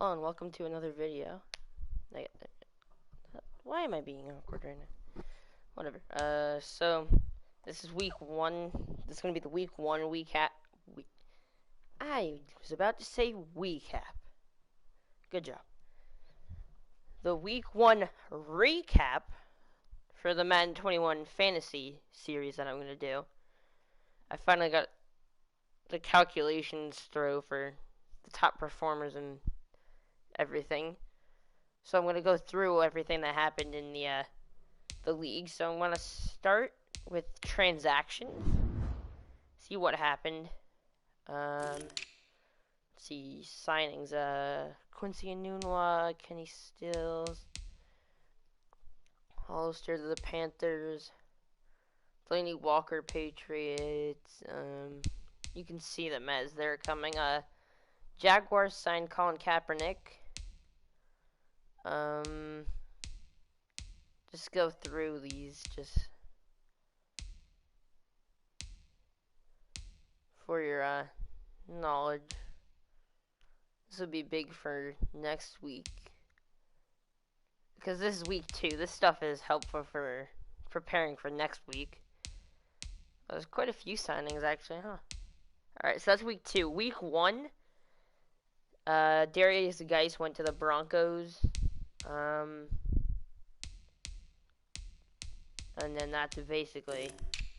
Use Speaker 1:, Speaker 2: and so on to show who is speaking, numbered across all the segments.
Speaker 1: Hello and welcome to another video. Why am I being awkward right now? Whatever. So this is week one. This is gonna be the week one recap. I was about to say recap. Good job. The week one recap for the Madden 21 fantasy series that I'm gonna do. I finally got the calculations through for the top performers and everything. So I'm going to go through everything that happened in the league. So I'm going to start with transactions. See what happened. Let's see, signings. Quincy Enunwa, Kenny Stills, Hollister to the Panthers, Delaney Walker, Patriots. You can see the Mets, they're coming. Jaguars signed Colin Kaepernick. Just go through these just for your knowledge. This will be big for next week because this is week 2. This stuff is helpful for preparing for next week. There's quite a few signings actually, huh? Alright, so that's week 2. Week 1, Darius Geis went to the Broncos. And then that's basically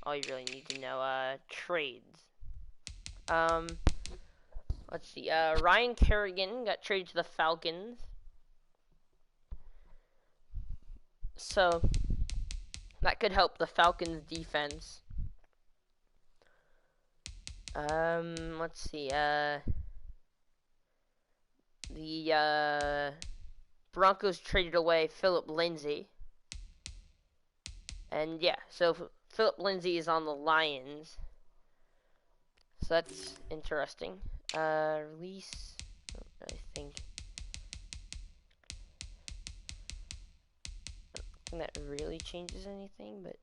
Speaker 1: all you really need to know. Trades. Let's see. Ryan Kerrigan got traded to the Falcons. So that could help the Falcons defense. Let's see. The Broncos traded away Philip Lindsay. And yeah, so Philip Lindsay is on the Lions. So that's interesting. Release, I think that really changes anything, but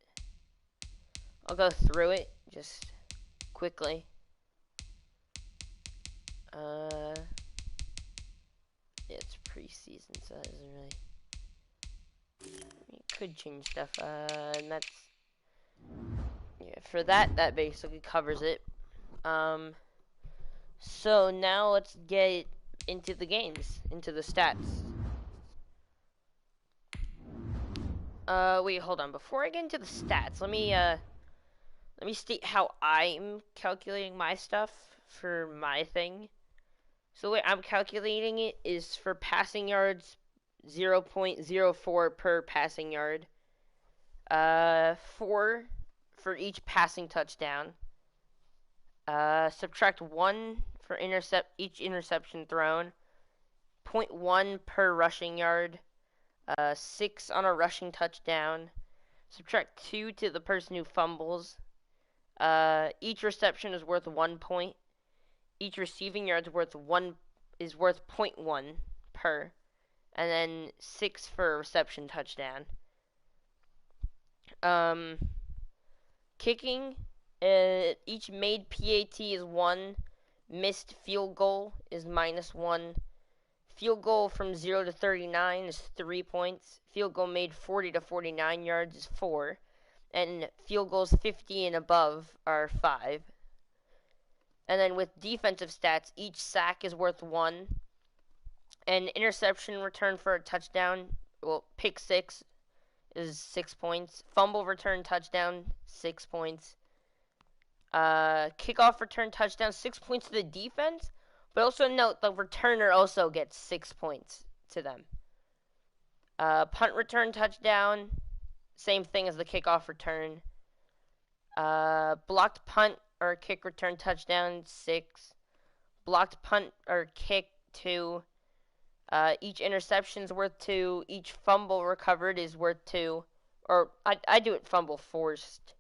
Speaker 1: I'll go through it just quickly. Yeah, it's preseason, so that doesn't really. You could change stuff, and that's, yeah, for that basically covers it. So now let's get into the games, into the stats. Wait, hold on, before I get into the stats, let me state how I'm calculating my stuff for my thing. So the way I'm calculating it is for passing yards, 0.04 per passing yard. 4 for each passing touchdown. Subtract 1 for each interception thrown. 0.1 per rushing yard. 6 on a rushing touchdown. Subtract 2 to the person who fumbles. Each reception is worth 1 point. Each receiving yard is worth 0.1 per. And then 6 for a reception touchdown. Kicking, each made PAT is 1, missed field goal is -1, field goal from 0 to 39 is 3 points, field goal made 40 to 49 yards is 4, and field goals 50 and above are 5. And then with defensive stats, each sack is worth 1, and interception return for a touchdown, well, pick 6 is 6 points. Fumble return touchdown, 6 points. Kickoff return touchdown, 6 points to the defense. But also note the returner also gets 6 points to them. Punt return touchdown, same thing as the kickoff return. Blocked punt or kick return touchdown, 6. Blocked punt or kick, 2. Each interception is worth 2. Each fumble recovered is worth 2. Or, I do it fumble forced.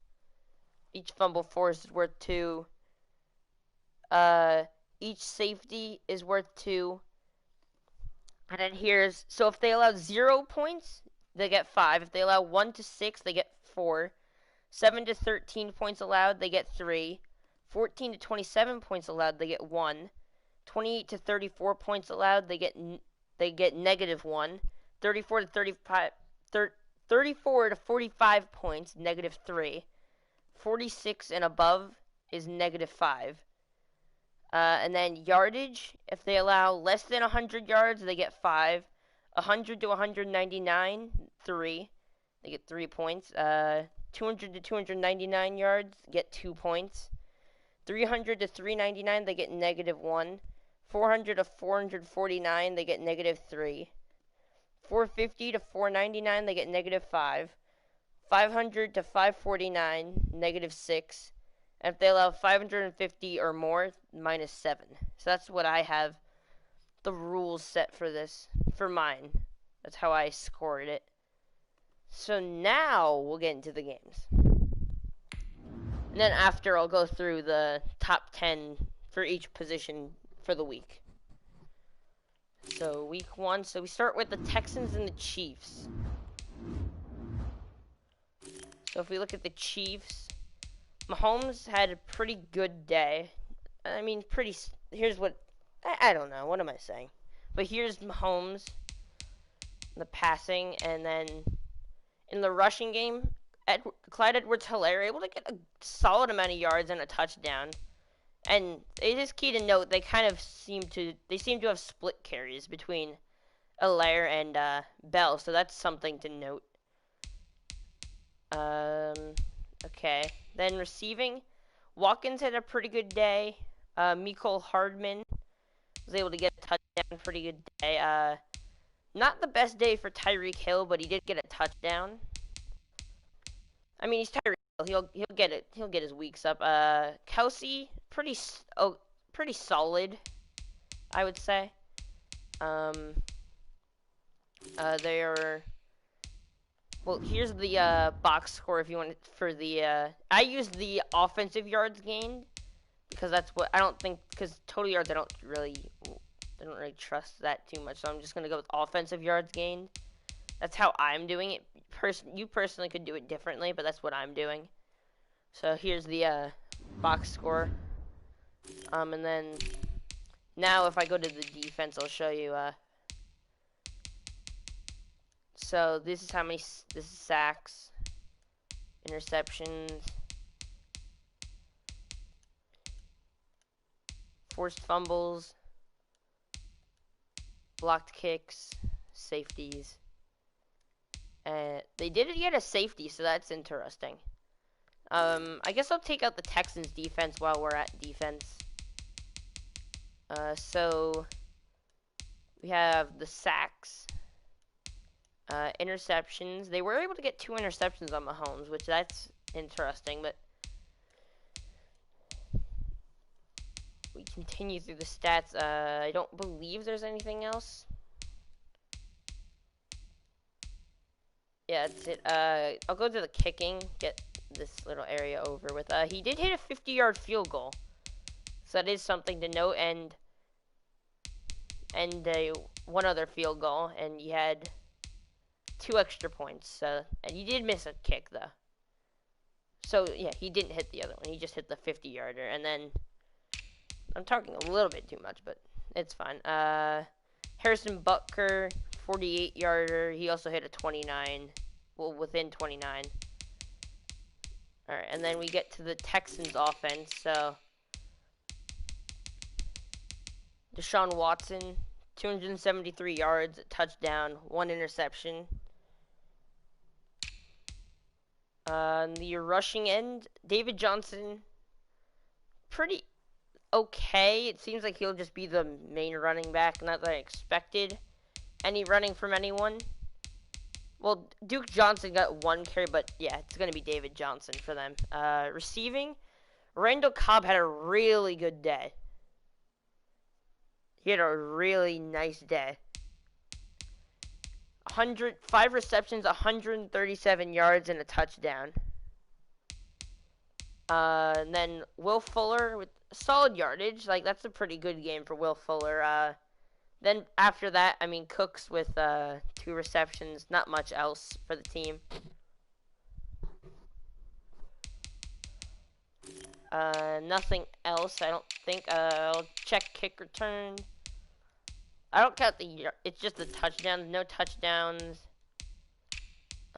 Speaker 1: Each fumble forced is worth 2. Each safety is worth 2. And then here's, so if they allow 0 points, they get 5. If they allow 1 to 6, they get 4. 7 to 13 points allowed, they get 3. 14 to 27 points allowed, they get 1. 28 to 34 points allowed, they get they get -1. 34 to 35, 34 to 45 points, -3. 46 and above is -5. And then yardage, if they allow less than 100 yards, they get 5. 100 to 199, 3. They get 3 points. 200 to 299 yards, get 2 points. 300 to 399, they get -1. 400 to 449, they get -3. 450 to 499, they get -5. 500 to 549, -6. And if they allow 550 or more, -7. So that's what I have the rules set for this, for mine. That's how I scored it. So now we'll get into the games. And then after, I'll go through the top 10 for each position for the week. So week 1, so we start with the Texans and the Chiefs. So if we look at the Chiefs, Mahomes had a pretty good day. I mean, here's what, I don't know, what am I saying? But here's Mahomes, the passing, and then in the rushing game, Clyde Edwards-Helaire able to get a solid amount of yards and a touchdown. And it is key to note, they seem to have split carries between Helaire and Bell, so that's something to note. Okay. Then receiving, Watkins had a pretty good day. Mecole Hardman was able to get a touchdown, pretty good day. Not the best day for Tyreek Hill, but he did get a touchdown. I mean, he's Tyreek Hill. He'll get it. He'll get his weeks up. Kelsey, pretty solid, I would say. They are. Well, here's the box score if you want it for the. I used the offensive yards gained because that's what I don't think, because total yards I don't really trust that too much. So I'm just gonna go with offensive yards gained. That's how I'm doing it. You personally could do it differently, but that's what I'm doing. So here's the box score. And then now if I go to the defense, I'll show you. So this is how many. This is sacks, interceptions, forced fumbles, blocked kicks, safeties. They did get a safety, so that's interesting. I guess I'll take out the Texans defense while we're at defense. So we have the sacks, interceptions. They were able to get 2 interceptions on Mahomes, which that's interesting, but we continue through the stats. I don't believe there's anything else. Yeah, that's it. I'll go to the kicking, get this little area over with. He did hit a 50-yard field goal, so that is something to note, and one other field goal, and he had 2 extra points. And he did miss a kick though. So yeah, he didn't hit the other one. He just hit the 50-yarder, and then I'm talking a little bit too much, but it's fine. Harrison Butker, 48-yarder. He also hit a 29. Well, within 29. Alright, and then we get to the Texans offense. So Deshaun Watson, 273 yards, a touchdown, 1 interception. The rushing end, David Johnson, pretty okay. It seems like he'll just be the main running back. Not that I expected any running from anyone. Well, Duke Johnson got 1 carry, but yeah, it's going to be David Johnson for them. Receiving, Randall Cobb had a really good day. He had a really nice day. 5 receptions, 137 yards, and a touchdown. And then Will Fuller with solid yardage. Like, that's a pretty good game for Will Fuller. Then after that, I mean, Cooks with 2 receptions. Not much else for the team. Nothing else, I don't think. I'll check kick return. I don't count it's just the touchdowns. No touchdowns.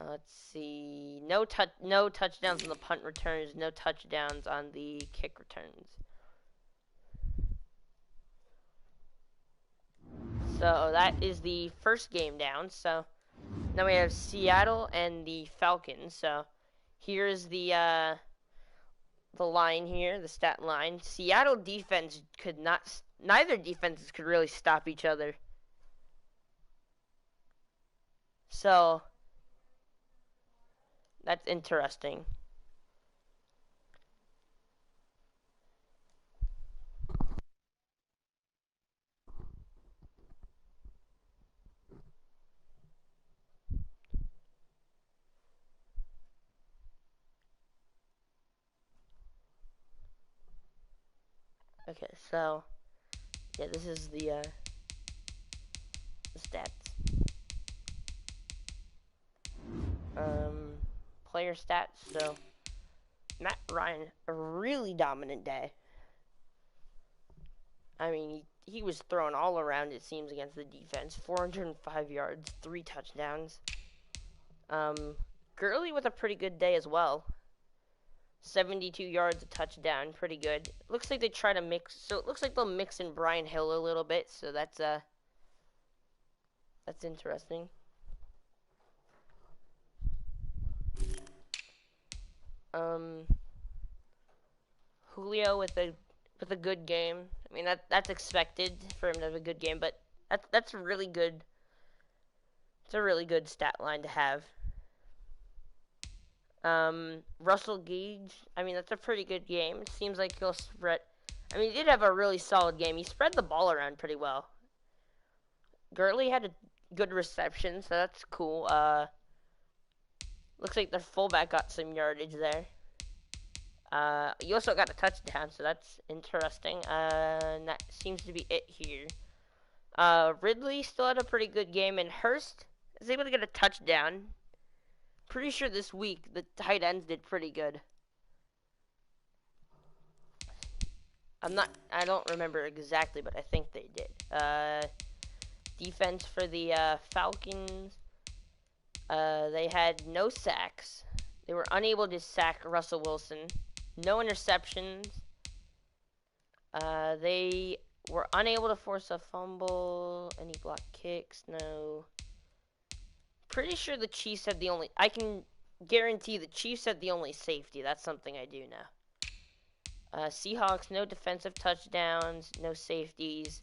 Speaker 1: Let's see. No touchdowns on the punt returns. No touchdowns on the kick returns. So that is the first game down. So now we have Seattle and the Falcons. So here's the line here, the stat line. Seattle defense could not. Neither defenses could really stop each other. So that's interesting. Okay, so yeah, this is the stats. Player stats. So Matt Ryan, a really dominant day. I mean, he was thrown all around, it seems, against the defense. 405 yards, 3 touchdowns. Gurley with a pretty good day as well. 72 yards, a touchdown, pretty good. Looks like they try to mix, so it looks like they'll mix in Brian Hill a little bit, so that's interesting. Julio with a good game. I mean, that's expected for him to have a good game, but that's a really good. It's a really good stat line to have. Russell Gage. I mean, that's a pretty good game. It seems like he'll spread. I mean, he did have a really solid game. He spread the ball around pretty well. Gurley had a good reception, so that's cool. Looks like their fullback got some yardage there. You also got a touchdown, so that's interesting. And that seems to be it here. Ridley still had a pretty good game, and Hurst is able to get a touchdown. Pretty sure this week the tight ends did pretty good. I don't remember exactly, but I think they did. Defense for the Falcons. They had no sacks. They were unable to sack Russell Wilson. No interceptions. They were unable to force a fumble. Any block kicks? No. Pretty sure the Chiefs had the only. I can guarantee the Chiefs had the only safety. That's something I do know. Seahawks, no defensive touchdowns, no safeties,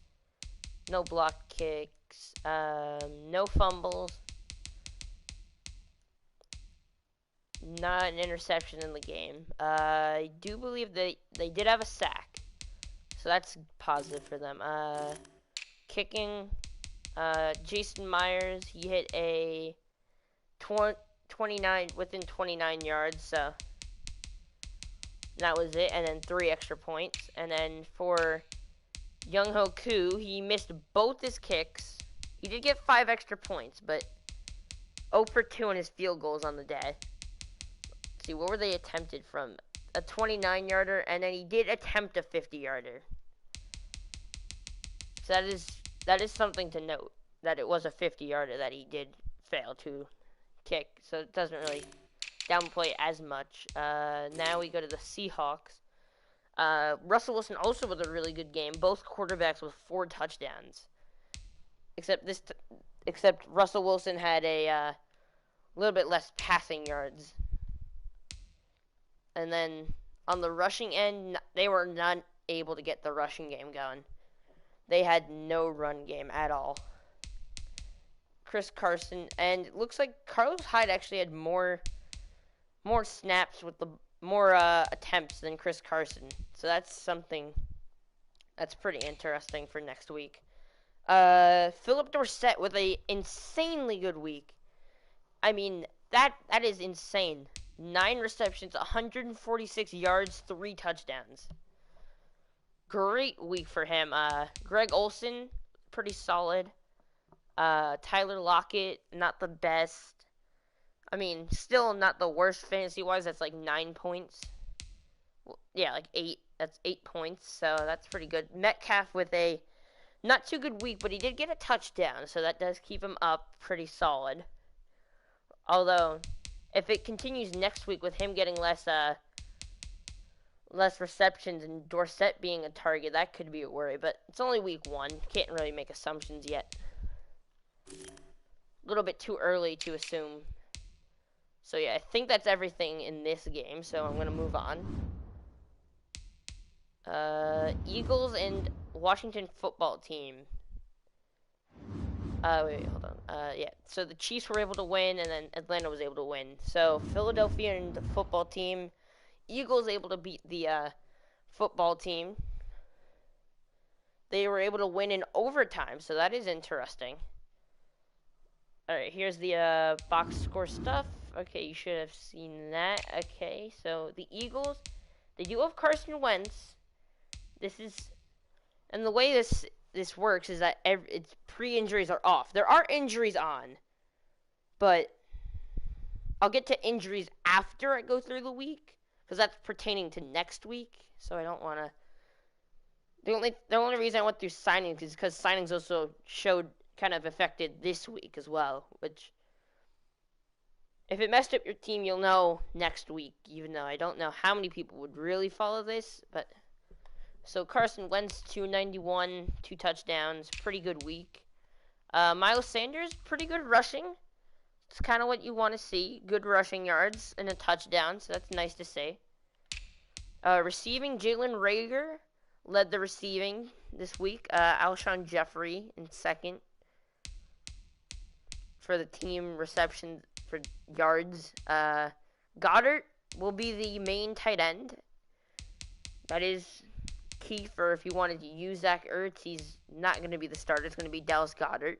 Speaker 1: no block kicks, no fumbles, not an interception in the game. I do believe they did have a sack, so that's positive for them. Kicking, Jason Myers, he hit a 29 within 29 yards, so that was it. And then 3 extra points. And then for Young-Ho Koo, he missed both his kicks. He did get 5 extra points, but 0 for 2 on his field goals on the day. Let's see, what were they attempted from? A 29-yarder, and then he did attempt a 50-yarder. So that is something to note, that it was a 50-yarder that he did fail to kick. So it doesn't really downplay as much. Now we go to the Seahawks. Russell Wilson also with a really good game. Both quarterbacks with 4 touchdowns. Except Russell Wilson had a little bit less passing yards. And then on the rushing end, they were not able to get the rushing game going. They had no run game at all. Chris Carson, and it looks like Carlos Hyde actually had more snaps with the more attempts than Chris Carson. So that's something that's pretty interesting for next week. Philip Dorsett with a insanely good week. I mean, that is insane. 9 receptions, 146 yards, 3 touchdowns. Great week for him. Greg Olsen, pretty solid. Tyler Lockett, not the best. I mean, still not the worst fantasy-wise. That's like 9 points. Well, yeah, like 8. That's 8 points, so that's pretty good. Metcalf with a not too good week, but he did get a touchdown, so that does keep him up pretty solid. Although, if it continues next week with him getting less receptions and Dorsett being a target, that could be a worry. But it's only week 1. Can't really make assumptions yet. A little bit too early to assume. So yeah, I think that's everything in this game, so I'm going to move on. Eagles and Washington Football Team. Wait, hold on. Yeah, so the Chiefs were able to win, and then Atlanta was able to win. So Philadelphia and the football team, Eagles able to beat the football team. They were able to win in overtime, so that is interesting. Alright, here's the box score stuff. Okay, you should have seen that. Okay, so the Eagles, they do have Carson Wentz. And the way this works is that it's pre-injuries are off. There are injuries on, but I'll get to injuries after I go through the week, because that's pertaining to next week, so I don't want to... The only reason I went through signings is because signings also kind of affected this week as well, which... If it messed up your team, you'll know next week, even though I don't know how many people would really follow this, but... So Carson Wentz, 291, 2 touchdowns, pretty good week. Miles Sanders, pretty good rushing. It's kind of what you want to see. Good rushing yards and a touchdown, so that's nice to see. Receiving, Jalen Reagor led the receiving this week. Alshon Jeffrey in second for the team reception for yards. Goddard will be the main tight end. That is key for if you wanted to use Zach Ertz. He's not going to be the starter. It's going to be Dallas Goedert,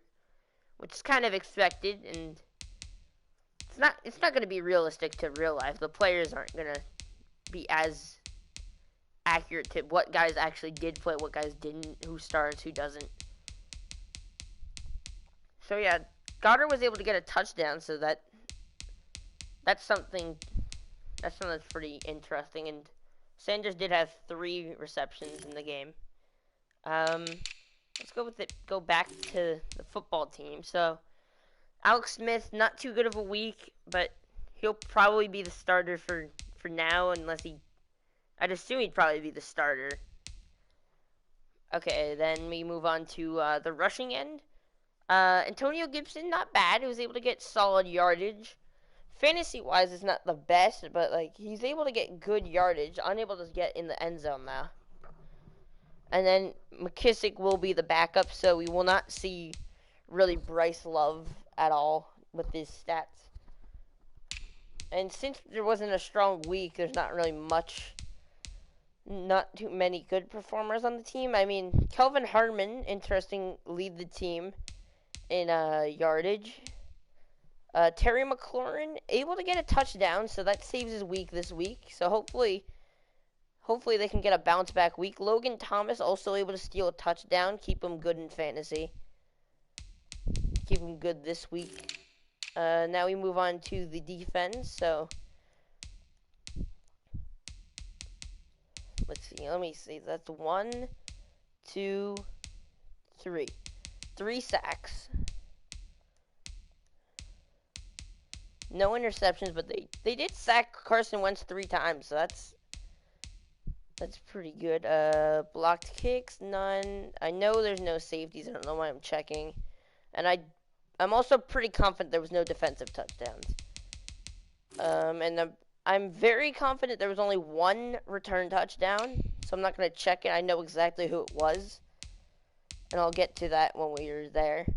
Speaker 1: which is kind of expected, and it's not going to be realistic to real life. The players aren't going to be as accurate to what guys actually did play, what guys didn't, who starts, who doesn't. So yeah, Goddard was able to get a touchdown, so that's something that's pretty interesting. And Sanders did have 3 receptions in the game. Let's go back to the football team. So, Alex Smith, not too good of a week, but he'll probably be the starter for now, I'd assume he'd probably be the starter. Okay, then we move on to the rushing end. Antonio Gibson, not bad. He was able to get solid yardage. Fantasy-wise, it's not the best, but he's able to get good yardage. Unable to get in the end zone now. And then McKissick will be the backup, so we will not see really Bryce Love at all with his stats. And since there wasn't a strong week, there's not too many good performers on the team. I mean, Kelvin Harmon, interesting, lead the team in yardage. Terry McLaurin able to get a touchdown, so that saves his week this week. So hopefully they can get a bounce back week. Logan Thomas also able to steal a touchdown, keep him good in fantasy. Keep him good this week. Now we move on to the defense. So let me see. That's 1, 2, 3. 3 sacks. No interceptions, but they did sack Carson Wentz 3 times, so that's pretty good. Blocked kicks, none. I know there's no safeties. I don't know why I'm checking. And I'm also pretty confident there was no defensive touchdowns. And I'm very confident there was only 1 return touchdown, so I'm not going to check it. I know exactly who it was, and I'll get to that when we're there.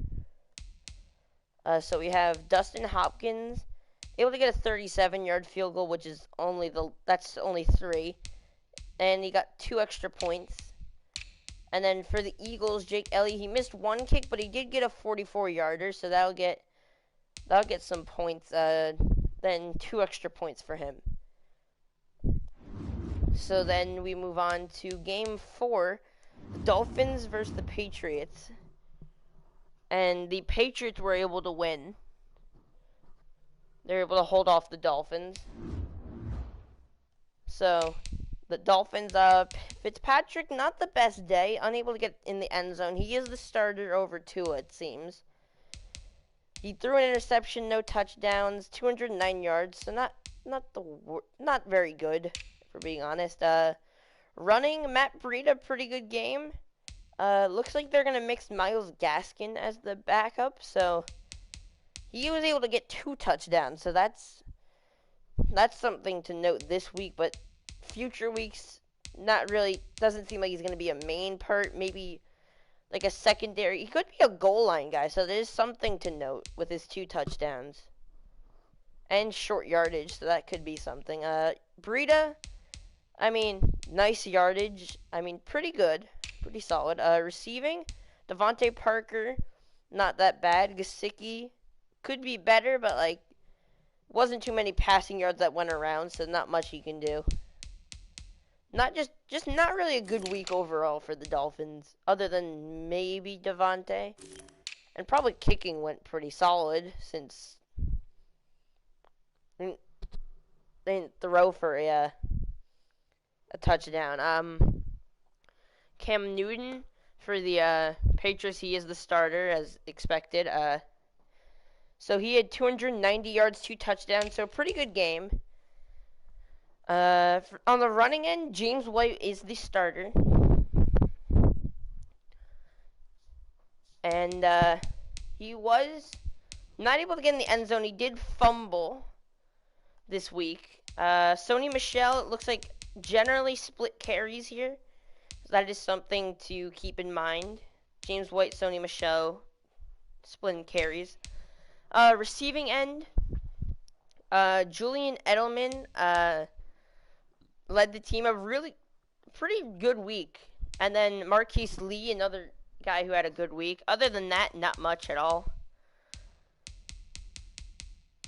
Speaker 1: So we have Dustin Hopkins able to get a 37-yard field goal, which is that's only 3. And he got 2 extra points. And then for the Eagles, Jake Elliott, he missed 1 kick, but he did get a 44-yarder, so that'll get some points. Then 2 extra points for him. So then we move on to game 4, the Dolphins versus the Patriots. And the Patriots were able to win. They're able to hold off the Dolphins. So The Dolphins, Fitzpatrick, not the best day, unable to get in the end zone. He is the starter over Tua, it seems. He threw an interception, no touchdowns, 209 yards, so not very good, for being honest. Running, Matt Breida, pretty good game. Looks like they're going to mix Myles Gaskin as the backup, so he was able to get 2 touchdowns, so that's something to note this week, but future weeks, not really, doesn't seem like he's going to be a main part, maybe like a secondary. He could be a goal line guy, so there's something to note with his 2 touchdowns. And short yardage, so that could be something. Breida, I mean, nice yardage. I mean, pretty good. Pretty solid. Receiving, Devontae Parker, not that bad. Gesicki, could be better, but, like, wasn't too many passing yards that went around, so not much he can do. Not just not really a good week overall for the Dolphins, other than maybe Devontae. And probably kicking went pretty solid, since they didn't throw for a touchdown. Cam Newton for the Patriots, he is the starter as expected. So he had 290 yards, 2 touchdowns, so pretty good game. On the running end, James White is the starter. And he was not able to get in the end zone. He did fumble this week. Sony Michel, it looks like, generally split carries here. So that is something to keep in mind. James White, Sony Michel, splitting carries. Receiving end, Julian Edelman led the team a really pretty good week. And then Marquise Lee, another guy who had a good week. Other than that, not much at all.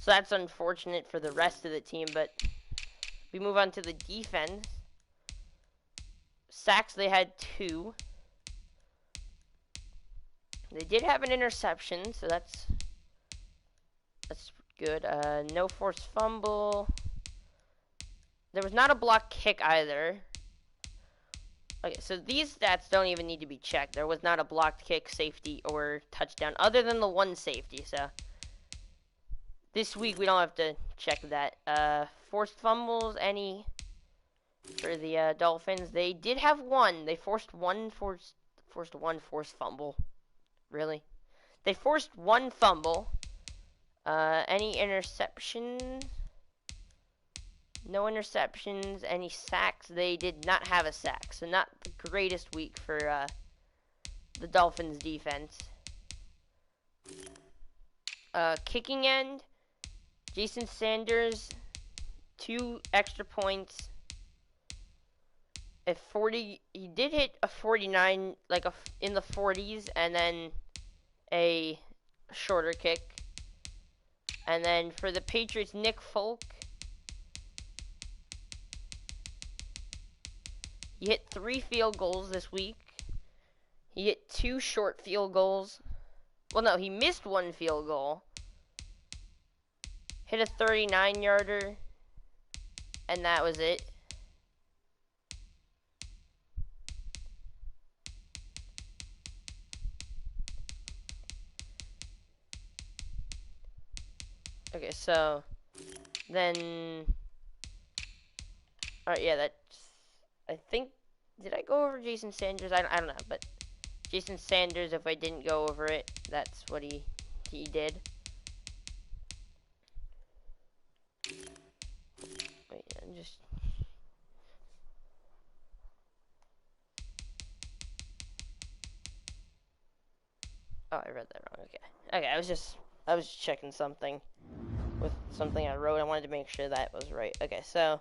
Speaker 1: So that's unfortunate for the rest of the team, but we move on to the defense. Sacks, they had 2. They did have an interception, so that's good. No forced fumble. There was not a blocked kick either. Okay, so these stats don't even need to be checked. There was not a blocked kick, safety, or touchdown, other than the 1 safety, so this week we don't have to check that. Forced fumbles, any for the Dolphins? They did have 1. They forced one forced fumble. Really? They forced 1 fumble. Any interceptions? No interceptions. Any sacks? They did not have a sack. So not the greatest week for the Dolphins defense. Kicking end. Jason Sanders, 2 extra points. He did hit a 49, like in the 40s, and then a shorter kick. And then for the Patriots, Nick Folk, he hit 3 field goals this week. He hit 2 short field goals. Well, no, he missed 1 field goal. Hit a 39-yarder, and that was it. Okay, so then, alright, yeah, that's, I think, did I go over Jason Sanders? I don't know, but Jason Sanders, if I didn't go over it, that's what he did. Wait, I'm just, oh, I read that wrong, okay, I was checking something with something I wrote. I wanted to make sure that was right. Okay, so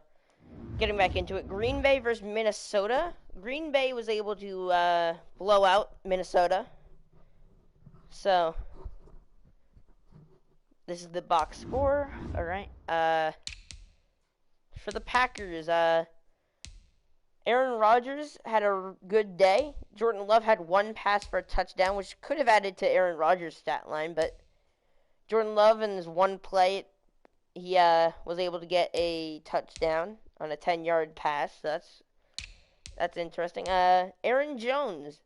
Speaker 1: getting back into it, Green Bay versus Minnesota. Green Bay was able to blow out Minnesota. So this is the box score. All right. For the Packers, Aaron Rodgers had a good day. Jordan Love had 1 pass for a touchdown, which could have added to Aaron Rodgers' stat line, but Jordan Love, in his 1 play, he was able to get a touchdown on a 10-yard pass. So that's That's interesting. Aaron Jones,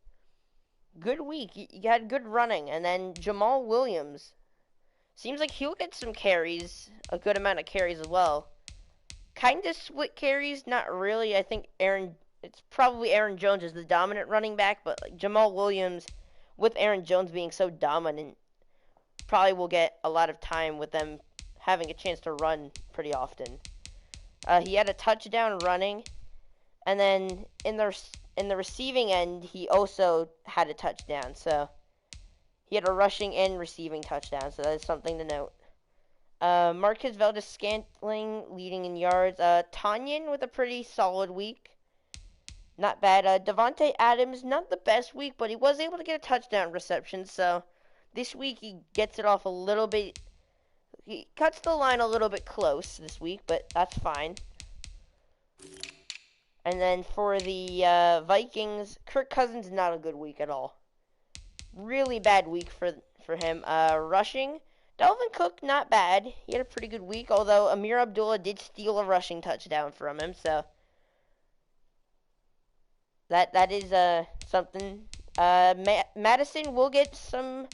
Speaker 1: good week. You had good running, and then Jamal Williams seems like he'll get some carries, a good amount of carries as well. Kind of split carries, not really. I think it's probably Aaron Jones is the dominant running back, but like Jamal Williams, with Aaron Jones being so dominant, probably will get a lot of time with them having a chance to run pretty often. He had a touchdown running, and then in the receiving end, he also had a touchdown. So he had a rushing and receiving touchdown. So that is something to note. Marquez Valdez-Scantling leading in yards. Tanyan with a pretty solid week. Not bad. Devontae Adams, not the best week, but he was able to get a touchdown reception. So this week he gets it off a little bit. He cuts the line a little bit close this week, but that's fine. And then for the Vikings, Kirk Cousins, not a good week at all. Really bad week for him. Rushing, Dalvin Cook, not bad. He had a pretty good week, although Amir Abdullah did steal a rushing touchdown from him, so that is something. Madison will get some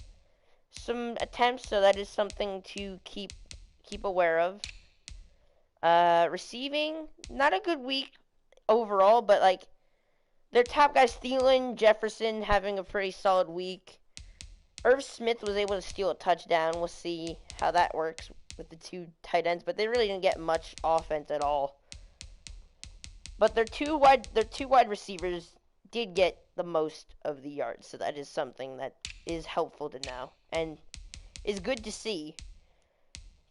Speaker 1: attempts, so that is something to keep aware of. Receiving, not a good week overall, but like their top guys, Thielen, Jefferson, having a pretty solid week. Irv Smith was able to steal a touchdown. We'll see how that works with the two tight ends, but they really didn't get much offense at all. But their two wide receivers did get the most of the yards, so that is something that is helpful to know and is good to see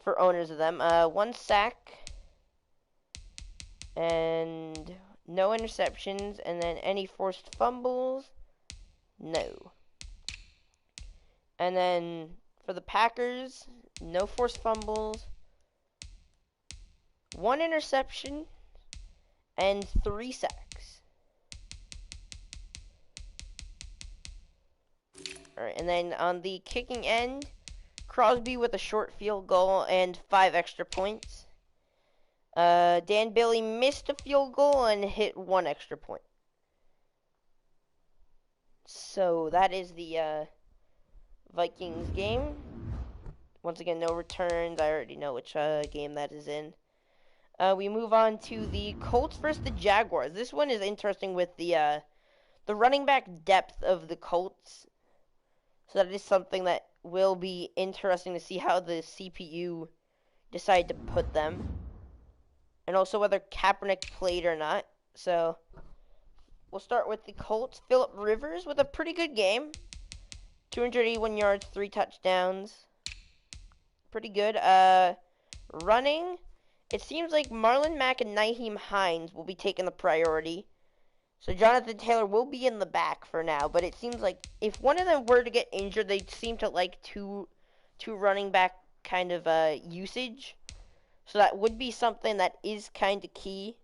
Speaker 1: for owners of them. 1 sack and no interceptions, and then any forced fumbles, no. And then for the Packers, no forced fumbles, 1 interception, and 3 sacks. Alright, and then on the kicking end, Crosby with a short field goal and 5 extra points. Dan Bailey missed a field goal and hit 1 extra point. So that is the Vikings game. Once again, no returns. I already know which game that is in. We move on to the Colts versus the Jaguars. This one is interesting with the running back depth of the Colts. So that is something that will be interesting to see how the CPU decide to put them. And also whether Kaepernick played or not. So we'll start with the Colts. Phillip Rivers with a pretty good game. 281 yards, 3 touchdowns. Pretty good. Running, it seems like Marlon Mack and Nyheim Hines will be taking the priority. So Jonathan Taylor will be in the back for now, but it seems like if one of them were to get injured, they seem to like two running back kind of usage. So that would be something that is kind of key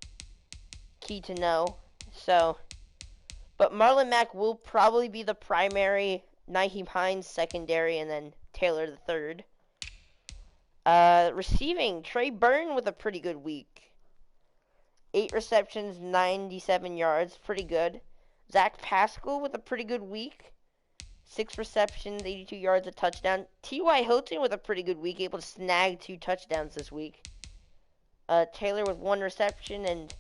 Speaker 1: to know. So, but Marlon Mack will probably be the primary, Nyheim Hines secondary, and then Taylor the third. Receiving, Trey Burton with a pretty good week. 8 receptions, 97 yards, pretty good. Zach Pascal with a pretty good week. 6 receptions, 82 yards, a touchdown. T.Y. Hilton with a pretty good week, able to snag 2 touchdowns this week. Taylor with 1 reception, and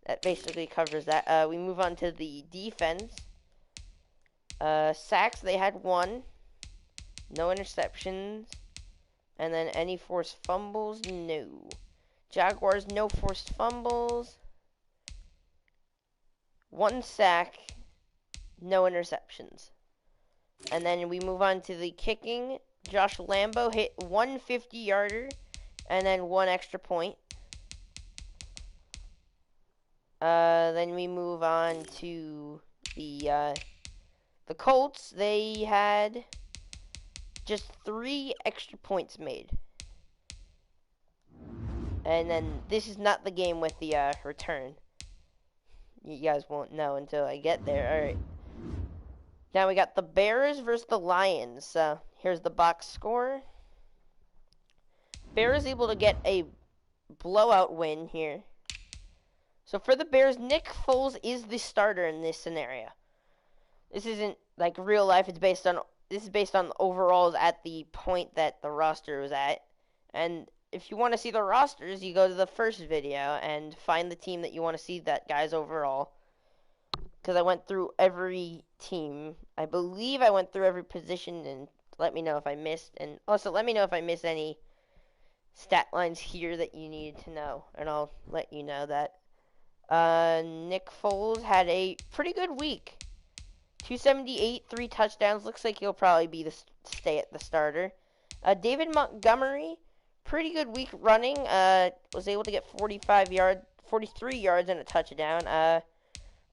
Speaker 1: that basically covers that. We move on to the defense. Sacks, they had 1. No interceptions. And then any forced fumbles? No. Jaguars, no forced fumbles. 1 sack. No interceptions. And then we move on to the kicking. Josh Lambo hit 1 50-yarder and then 1 extra point. Then we move on to the Colts. They had just 3 extra points made. And then this is not the game with the return. You guys won't know until I get there. Alright. Now we got the Bears versus the Lions. Here's the box score. Bears able to get a blowout win here. So for the Bears, Nick Foles is the starter in this scenario. This isn't like real life. This is based on overalls at the point that the roster was at. And if you want to see the rosters, you go to the first video and find the team that you want to see that guy's overall. Because I went through every team. I believe I went through every position, and let me know if I missed. And also let me know if I missed any stat lines here that you needed to know. And I'll let you know that. Nick Foles had a pretty good week. 278, 3 touchdowns. Looks like he'll probably be stay at the starter. David Montgomery, pretty good week running. Was able to get 43 yards and a touchdown.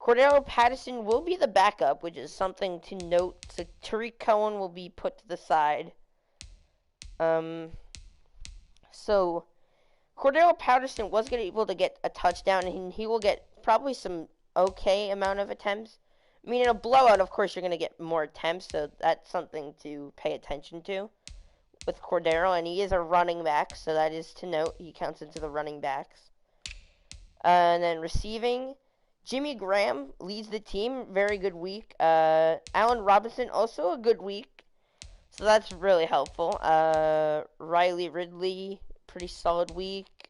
Speaker 1: Cordero Patterson will be the backup, which is something to note. So Tariq Cohen will be put to the side. So Cordero Patterson was able to get a touchdown, and he will get probably some okay amount of attempts. I mean, in a blowout, of course, you're going to get more attempts, so that's something to pay attention to with Cordero, and he is a running back, so that is to note. He counts into the running backs. And then receiving, Jimmy Graham leads the team. Very good week. Allen Robinson, also a good week, so that's really helpful. Riley Ridley, pretty solid week.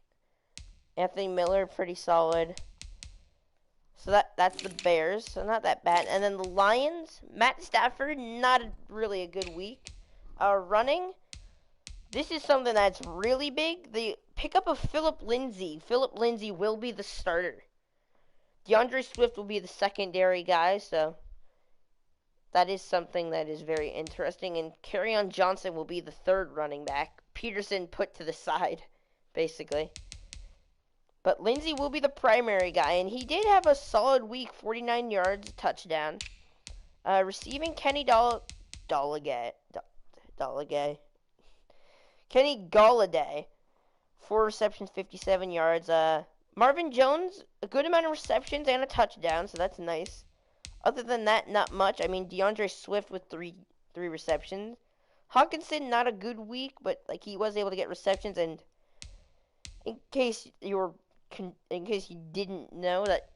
Speaker 1: Anthony Miller, pretty solid. So that's the Bears, so not that bad. And then the Lions, Matt Stafford, not really a good week. Running, this is something that's really big. The pickup of Philip Lindsay. Philip Lindsay will be the starter. DeAndre Swift will be the secondary guy, so that is something that is very interesting. And Kerryon Johnson will be the third running back. Peterson put to the side, basically. But Lindsay will be the primary guy, and he did have a solid week, 49 yards, touchdown. Receiving Kenny Golladay. Kenny Golladay, 4 receptions, 57 yards. Marvin Jones, a good amount of receptions and a touchdown, so that's nice. Other than that, not much. I mean, DeAndre Swift with three receptions. Hawkinson, not a good week, but like he was able to get receptions. And in case you didn't know, that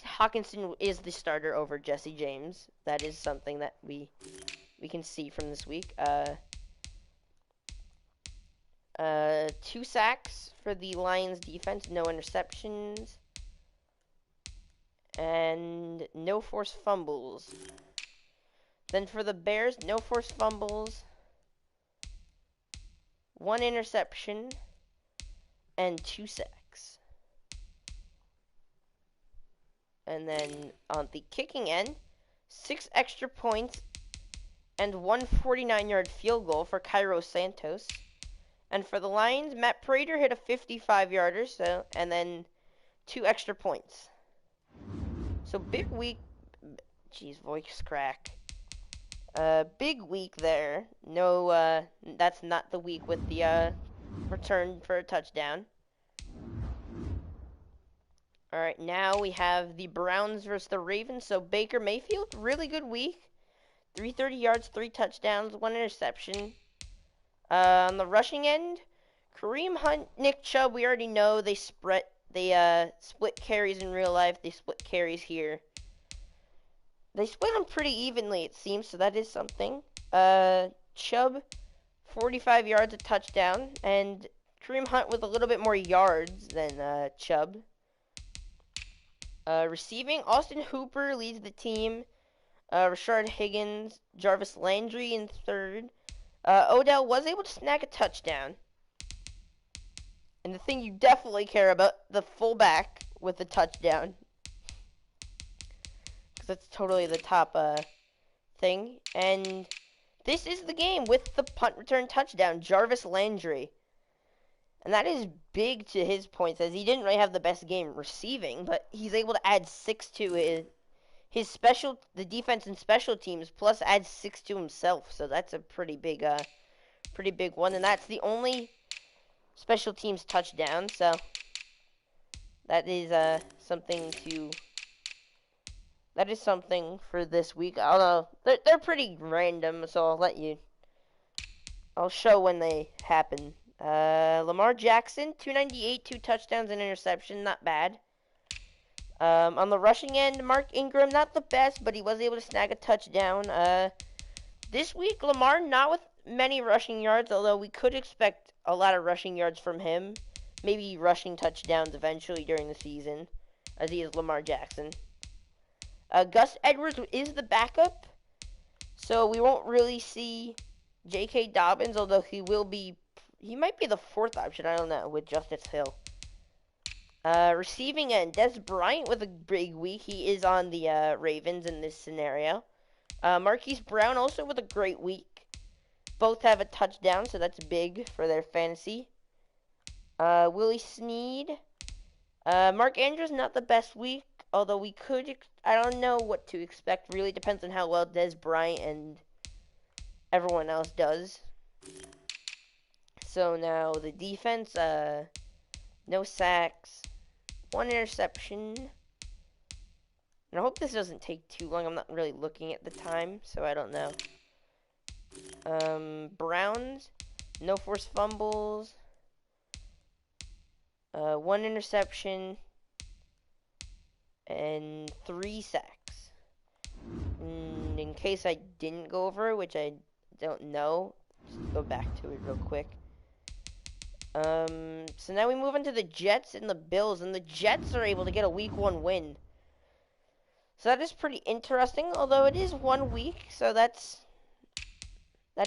Speaker 1: Hawkinson is the starter over Jesse James. That is something that we can see from this week. 2 sacks for the Lions defense, no interceptions, and no forced fumbles. Then for the Bears, no forced fumbles, 1 interception, and 2 sacks. And then on the kicking end, 6 extra points and 1 49-yard field goal for Cairo Santos. And for the Lions, Matt Prater hit a 55-yarder, and then 2 extra points. So big week. Jeez, voice crack. Big week there. No, that's not the week with the return for a touchdown. All right, now we have the Browns versus the Ravens. So Baker Mayfield, really good week. 330 yards, 3 touchdowns, 1 interception. On the rushing end, Kareem Hunt, Nick Chubb, we already know they split carries in real life. They split carries here. They split them pretty evenly, it seems, so that is something. Chubb, 45 yards, a touchdown, and Kareem Hunt with a little bit more yards than Chubb. Receiving, Austin Hooper leads the team. Rashard Higgins, Jarvis Landry in third. Odell was able to snag a touchdown. And the thing you definitely care about, the fullback with the touchdown. Because that's totally the top thing. And this is the game with the punt return touchdown, Jarvis Landry. And that is big to his points, as he didn't really have the best game receiving, but he's able to add 6 to the defense and special teams, plus add 6 to himself. So that's a pretty big one, and that's the only special teams touchdown. So that is something for this week. Although they're pretty random, so I'll show when they happen. Lamar Jackson, 298, 2 touchdowns and interception, not bad. On the rushing end, Mark Ingram, not the best, but he was able to snag a touchdown. This week, Lamar, not with many rushing yards, although we could expect a lot of rushing yards from him. Maybe rushing touchdowns eventually during the season, as he is Lamar Jackson. Gus Edwards is the backup, so we won't really see J.K. Dobbins, although he might be the fourth option, I don't know, with Justice Hill. Receiving end, Des Bryant with a big week. He is on the Ravens in this scenario. Marquise Brown also with a great week. Both have a touchdown, so that's big for their fantasy. Willie Snead. Mark Andrews, not the best week, although we could, I don't know what to expect. Really depends on how well Des Bryant and everyone else does. So now the defense, no sacks, 1 interception. And I hope this doesn't take too long. I'm not really looking at the time, so I don't know. Browns, no forced fumbles, 1 interception, and 3 sacks. And in case I didn't go over, which I don't know, just go back to it real quick. So now we move on to the Jets and the Bills, and the Jets are able to get a Week 1 win. So that is pretty interesting, although it is 1 week, so that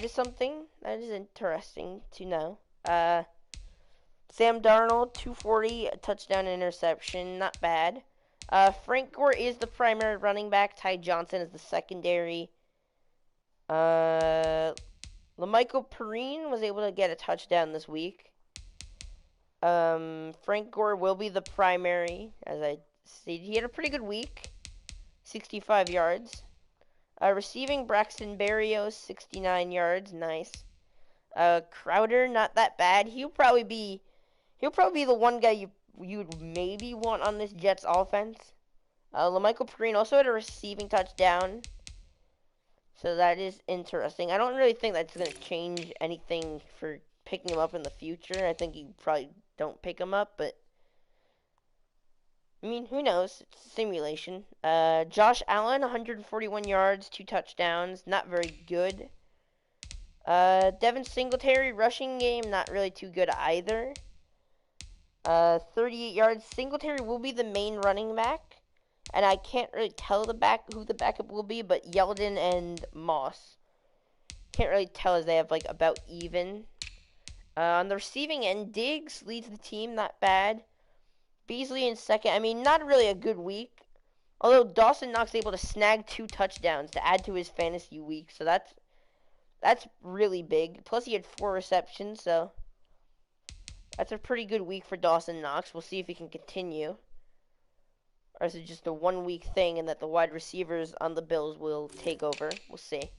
Speaker 1: is something that is interesting to know. Sam Darnold, 240, a touchdown touchdown-interception, not bad. Frank Gore is the primary running back. Ty Johnson is the secondary. Lamichael Perrine was able to get a touchdown this week. Frank Gore will be the primary, as I stated. He had a pretty good week, 65 yards. Receiving, Braxton Berrios, 69 yards, nice. Crowder, not that bad. He'll probably be the one guy you'd maybe want on this Jets offense. Lamichael Perrine also had a receiving touchdown, so that is interesting. I don't really think that's going to change anything for picking him up in the future. I think you probably don't pick him up, but I mean, who knows? It's a simulation. Josh Allen, 141 yards, 2 touchdowns, not very good. Devin Singletary, rushing game, not really too good either. 38 yards. Singletary will be the main running back, and I can't really tell who the backup will be, but Yeldon and Moss. Can't really tell as they have like about even. On the receiving end, Diggs leads the team, not bad. Beasley in second. I mean, not really a good week. Although Dawson Knox able to snag 2 touchdowns to add to his fantasy week, so that's really big. Plus, he had 4 receptions, so that's a pretty good week for Dawson Knox. We'll see if he can continue, or is it just a 1-week thing, and that the wide receivers on the Bills will take over? We'll see.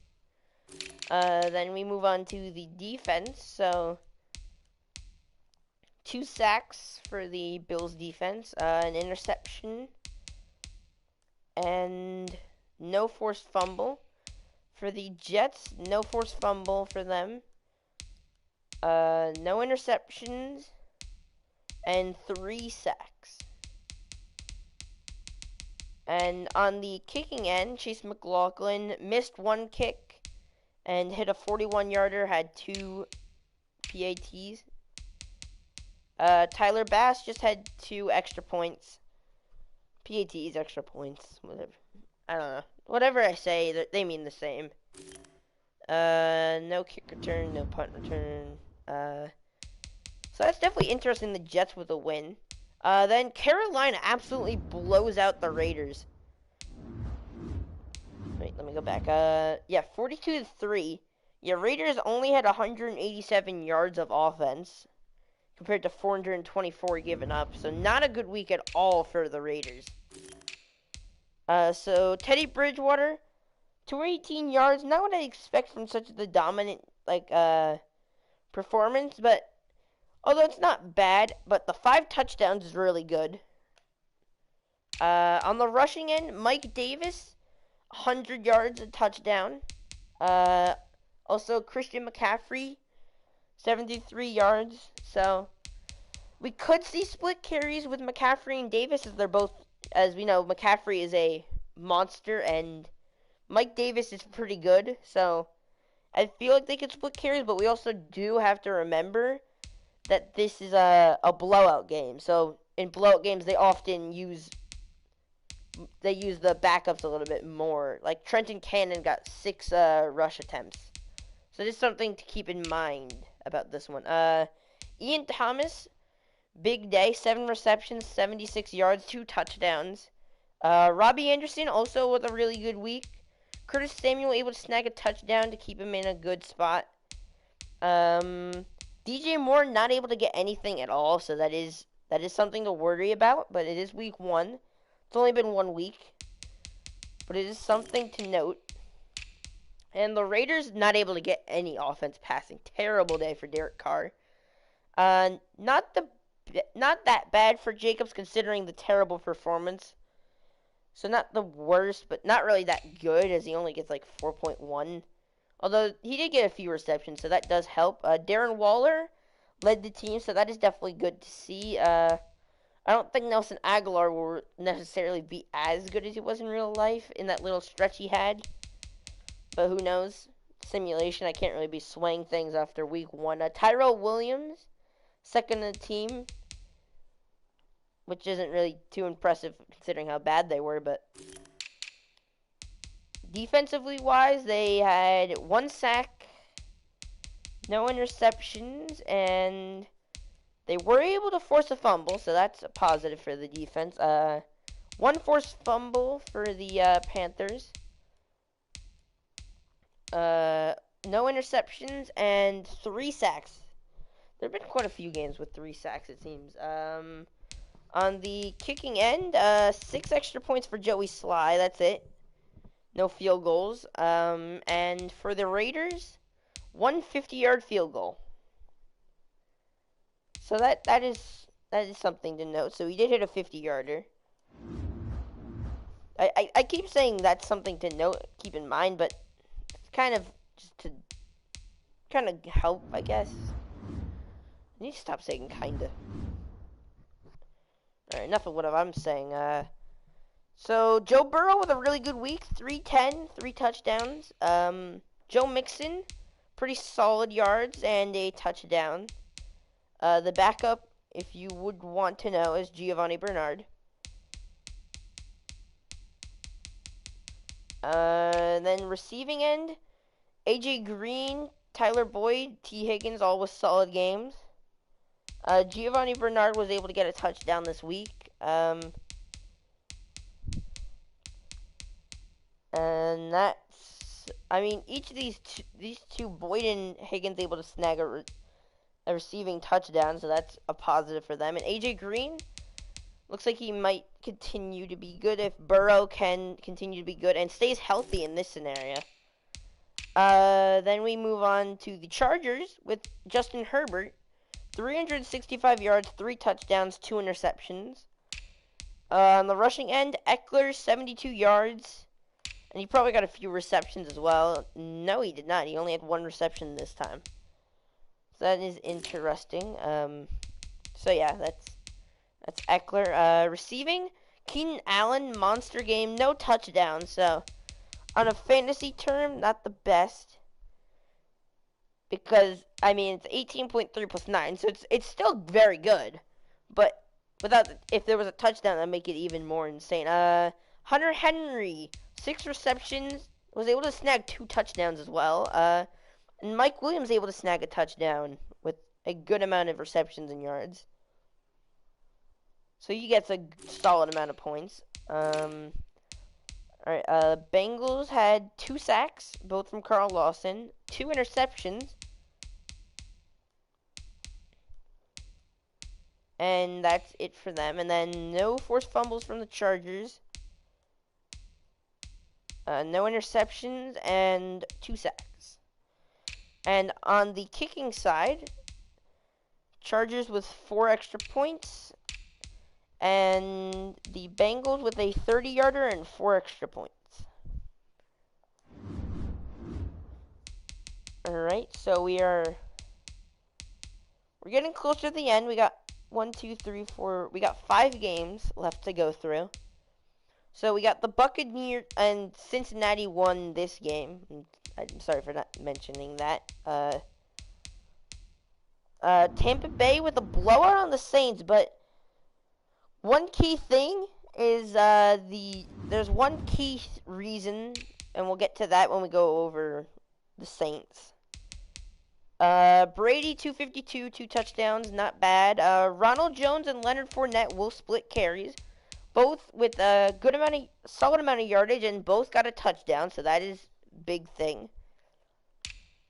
Speaker 1: Then we move on to the defense. So 2 sacks for the Bills defense, an interception, and no forced fumble. For the Jets, no forced fumble for them, no interceptions, and 3 sacks. And on the kicking end, Chase McLaughlin missed 1 kick and hit a 41-yarder, had 2 PATs. Tyler Bass just had 2 extra points. PATs, extra points, whatever. I don't know. Whatever I say, they mean the same. No kick return, no punt return. So that's definitely interesting, the Jets with a win. Then Carolina absolutely blows out the Raiders. Wait, let me go back. Yeah, 42-3. Yeah, Raiders only had 187 yards of offense compared to 424 given up. So not a good week at all for the Raiders. So Teddy Bridgewater, 218 yards. Not what I expect from such the dominant performance, but although it's not bad, but the 5 touchdowns is really good. On the rushing end, Mike Davis, 100 yards, a touchdown. Also Christian McCaffrey, 73 yards. So we could see split carries with McCaffrey and Davis as they're both as we know, McCaffrey is a monster, and Mike Davis is pretty good. So I feel like they could split carries, but we also do have to remember that this is a blowout game. So in blowout games, they often use the backups a little bit more. Like Trenton Cannon got 6 rush attempts. So just something to keep in mind about this one. Ian Thomas, big day, 7 receptions, 76 yards, 2 touchdowns. Robbie Anderson also with a really good week. Curtis Samuel able to snag a touchdown to keep him in a good spot. DJ Moore not able to get anything at all, so that is something to worry about. But it is week 1. It's only been 1 week, but it is something to note. And the Raiders not able to get any offense passing. Terrible day for Derek Carr. Not that bad for Jacobs considering the terrible performance. So not the worst, but not really that good as he only gets like 4.1. Although he did get a few receptions, so that does help. Darren Waller led the team, so that is definitely good to see. I don't think Nelson Aguilar will necessarily be as good as he was in real life in that little stretch he had. But who knows? Simulation, I can't really be swaying things after week 1. Tyrell Williams, second on the team, which isn't really too impressive considering how bad they were, but defensively wise, they had 1 sack, no interceptions, and they were able to force a fumble, so that's a positive for the defense. 1 forced fumble for the Panthers. No interceptions, and 3 sacks. There have been quite a few games with 3 sacks, it seems. On the kicking end, 6 extra points for Joey Sly. That's it. No field goals. And for the Raiders, 1 50-yard field goal. So that is something to note. So he did hit a 50-yarder. I keep saying that's something to note, keep in mind, but it's kind of just to kind of help, I guess. I need to stop saying kinda. Alright, enough of what I'm saying. So Joe Burrow with a really good week, 310, 3 touchdowns. Joe Mixon, pretty solid yards and a touchdown. The backup, if you would want to know, is Giovanni Bernard. Then receiving end, AJ Green, Tyler Boyd, T. Higgins, all with solid games. Giovanni Bernard was able to get a touchdown this week. And that's, I mean, each of these two, Boyd and Higgins, able to snag a receiving touchdown, so that's a positive for them. And AJ Green looks like he might continue to be good if Burrow can continue to be good and stays healthy in this scenario. Then we move on to the Chargers with Justin Herbert. 365 yards, 3 touchdowns, 2 interceptions. On the rushing end, Eckler, 72 yards. And he probably got a few receptions as well. No, he did not. He only had 1 reception this time. So that is interesting. So yeah, that's Eckler. Receiving, Keenan Allen, monster game, no touchdowns. So on a fantasy term, not the best. Because, I mean, it's 18.3 plus 9, so it's still very good. But if there was a touchdown, that'd make it even more insane. Hunter Henry, 6 receptions, was able to snag 2 touchdowns as well. And Mike Williams able to snag a touchdown with a good amount of receptions and yards. So he gets a solid amount of points. Alright, Bengals had 2 sacks, both from Carl Lawson, 2 interceptions. And that's it for them. And then no forced fumbles from the Chargers. No interceptions and 2 sacks. And on the kicking side, Chargers with 4 extra points. And the Bengals with a 30-yarder and 4 extra points. Alright, so we're getting closer to the end. We got 1, 2, 3, 4. We got 5 games left to go through. So we got the Buccaneers and Cincinnati won this game. I'm sorry for not mentioning that. Tampa Bay with a blowout on the Saints, but one key thing is there's one key reason, and we'll get to that when we go over the Saints. Brady 252, 2 touchdowns, not bad. Ronald Jones and Leonard Fournette will split carries, both with a solid amount of yardage, and both got a touchdown, so that is big thing.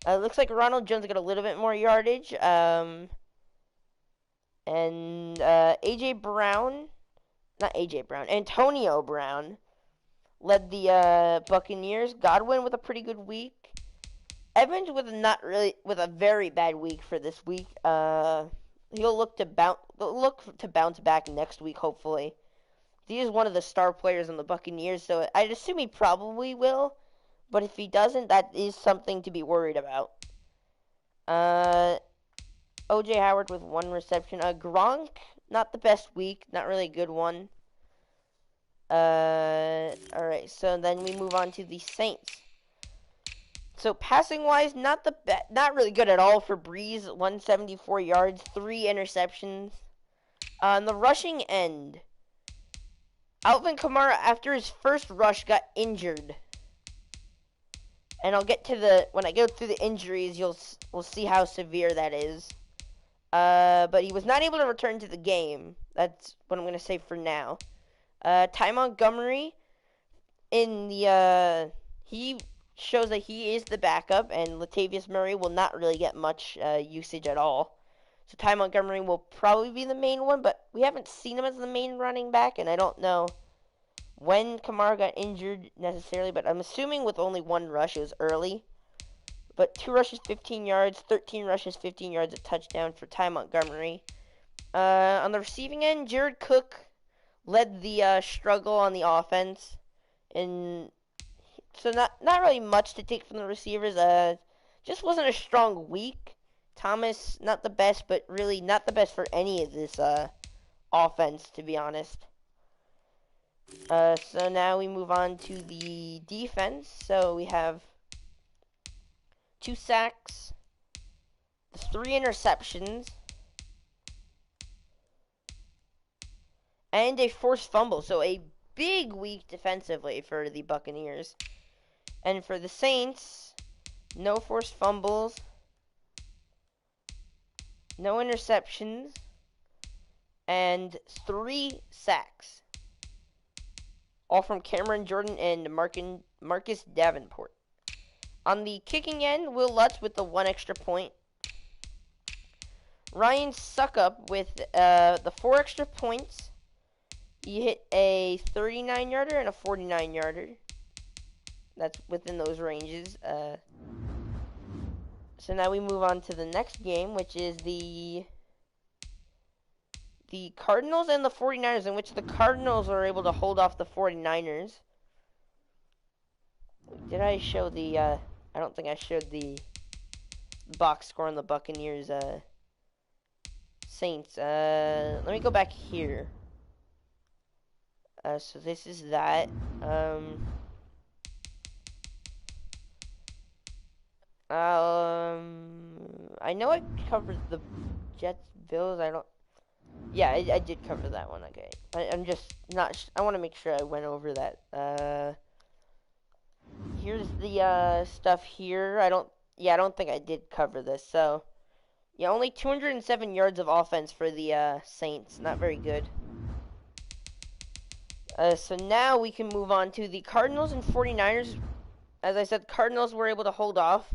Speaker 1: Looks like Ronald Jones got a little bit more yardage. And Antonio Brown led the Buccaneers. Godwin with a pretty good week. Evans with a very bad week for this week. He'll look to bounce back next week, hopefully. He is one of the star players on the Buccaneers, so I'd assume he probably will. But if he doesn't, that is something to be worried about. O.J. Howard with 1 reception. Gronk, not the best week. Not really a good one. Alright, so then we move on to the Saints. So passing-wise, not really good at all for Breeze. 174 yards, 3 interceptions. On the rushing end, Alvin Kamara, after his first rush, got injured. And I'll get to when I go through the injuries, we'll see how severe that is. But he was not able to return to the game. That's what I'm going to say for now. Ty Montgomery, he shows that he is the backup, and Latavius Murray will not really get much usage at all. So Ty Montgomery will probably be the main one, but we haven't seen him as the main running back, and I don't know when Kamara got injured necessarily, but I'm assuming with only 1 rush, it was early. But 2 rushes, 15 yards, 13 rushes, 15 yards, a touchdown for Ty Montgomery. On the receiving end, Jared Cook led the struggle on the offense. And so not really much to take from the receivers. Just wasn't a strong week. Thomas, not the best, but really not the best for any of this offense, to be honest. So now we move on to the defense. So we have 2 sacks, 3 interceptions, and a forced fumble. So a big week defensively for the Buccaneers. And for the Saints, no forced fumbles, no interceptions, and 3 sacks. All from Cameron Jordan and Marcus Davenport. On the kicking end, Will Lutz with the 1 extra point. Ryan Suckup with the 4 extra points. He hit a 39-yarder and a 49-yarder. That's within those ranges. So now we move on to the next game, which is the Cardinals and the 49ers, in which the Cardinals are able to hold off the 49ers. Did I show the, I don't think I showed the box score on the Buccaneers, Saints. Let me go back here. So this is that. I know I covered the Jets, Bills, yeah, I did cover that one, okay. I'm just not, I want to make sure I went over that. Here's the, stuff here. I don't think I did cover this, so. Yeah, only 207 yards of offense for the, Saints. Not very good. So now we can move on to the Cardinals and 49ers. As I said, Cardinals were able to hold off.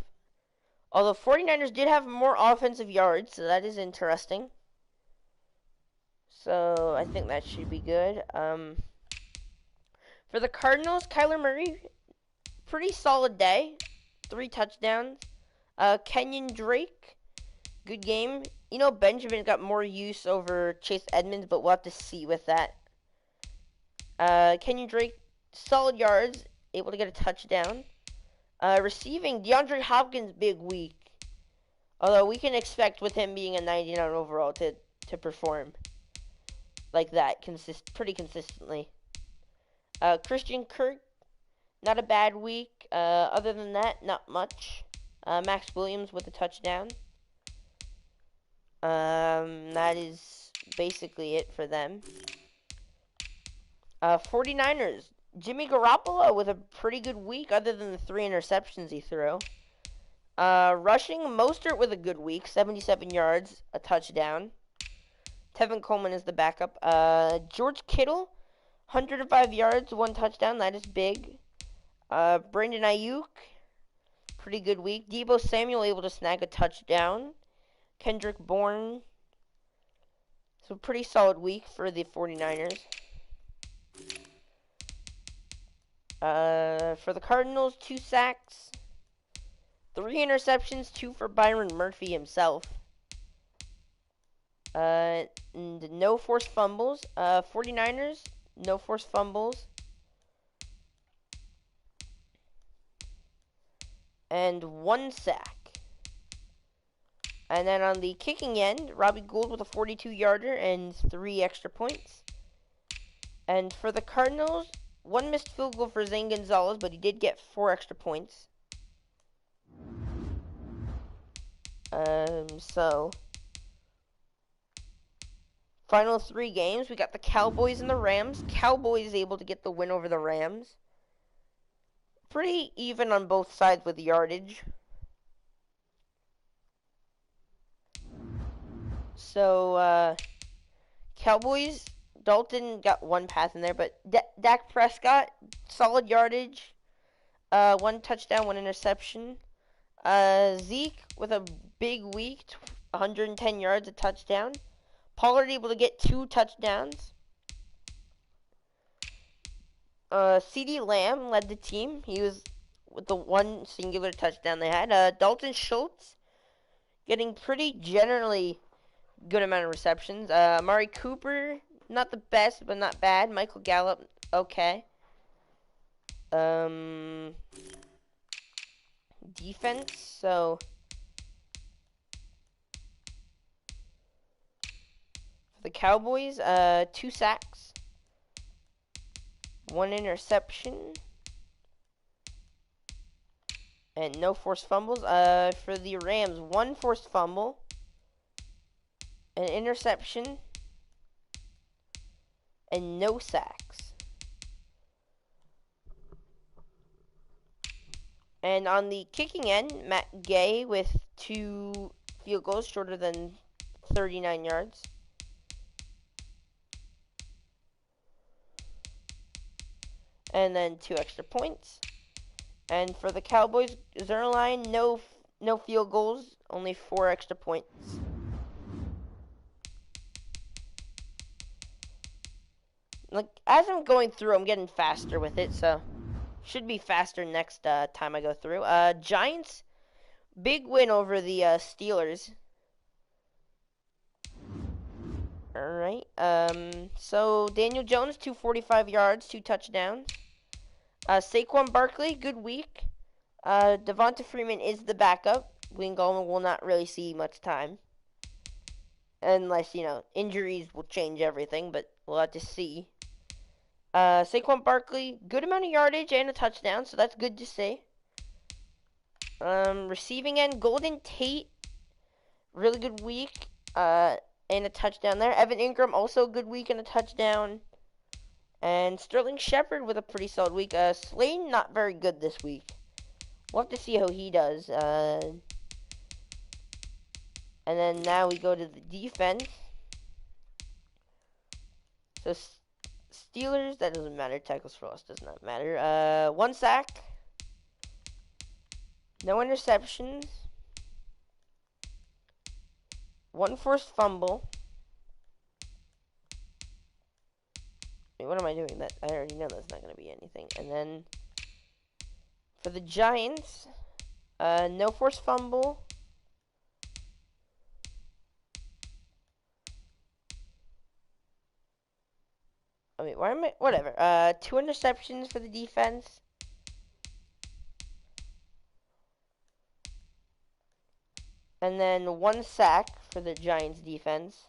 Speaker 1: Although 49ers did have more offensive yards, so that is interesting. So I think that should be good. For the Cardinals, Kyler Murray, pretty solid day. 3 touchdowns. Kenyon Drake, good game. Benjamin got more use over Chase Edmonds, but we'll have to see with that. Kenyon Drake, solid yards, able to get a touchdown. Receiving, DeAndre Hopkins, big week. Although we can expect with him being a 99 overall to perform like that pretty consistently. Christian Kirk, not a bad week. Other than that, not much. Max Williams with a touchdown. That is basically it for them. 49ers, Jimmy Garoppolo with a pretty good week other than the 3 interceptions he threw. Rushing, Mostert with a good week, 77 yards, a touchdown. Tevin Coleman is the backup. George Kittle, 105 yards, 1 touchdown, that is big. Brandon Ayuk, pretty good week. Deebo Samuel able to snag a touchdown. Kendrick Bourne, so pretty solid week for the 49ers. For the Cardinals, 2 sacks, 3 interceptions, 2 for Byron Murphy himself. And no forced fumbles. 49ers, no forced fumbles. And 1 sack. And then on the kicking end, Robbie Gould with a 42-yarder and 3 extra points. And for the Cardinals, 1 missed field goal for Zane Gonzalez, but he did get 4 extra points. So final 3 games, we got the Cowboys and the Rams. Cowboys able to get the win over the Rams. Pretty even on both sides with yardage. So, Cowboys, Dalton got 1 pass in there, but Dak Prescott, solid yardage. 1 touchdown, 1 interception. Zeke with a big week, 110 yards, a touchdown. Pollard able to get 2 touchdowns. CeeDee Lamb led the team. He was with the 1 singular touchdown they had. Dalton Schultz getting pretty generally good amount of receptions. Amari Cooper, not the best, but not bad. Michael Gallup, okay. Defense, so for the Cowboys, 2 sacks, 1 interception, and no forced fumbles. For the Rams, 1 forced fumble, an interception, and no sacks. And on the kicking end, Matt Gay with 2 field goals shorter than 39 yards. And then 2 extra points. And for the Cowboys, Zerline, no field goals, only 4 extra points. Like, as I'm going through, I'm getting faster with it, so should be faster next time I go through. Giants, big win over the Steelers. Alright, so Daniel Jones, 245 yards, 2 touchdowns. Saquon Barkley, good week. Devonta Freeman is the backup. Wingall will not really see much time. Unless, injuries will change everything, but we'll have to see. Saquon Barkley, good amount of yardage and a touchdown, so that's good to see. Receiving end, Golden Tate, really good week, and a touchdown there. Evan Ingram, also a good week and a touchdown. And Sterling Shepard with a pretty solid week. Slade, not very good this week. We'll have to see how he does. And then now we go to the defense. So Steelers, that doesn't matter. Tackles for loss does not matter. 1 sack. No interceptions. 1 forced fumble. Wait, what am I doing? That I already know that's not going to be anything. And then for the Giants, no forced fumble. I mean, why am I? Whatever. 2 interceptions for the defense. And then 1 sack for the Giants defense.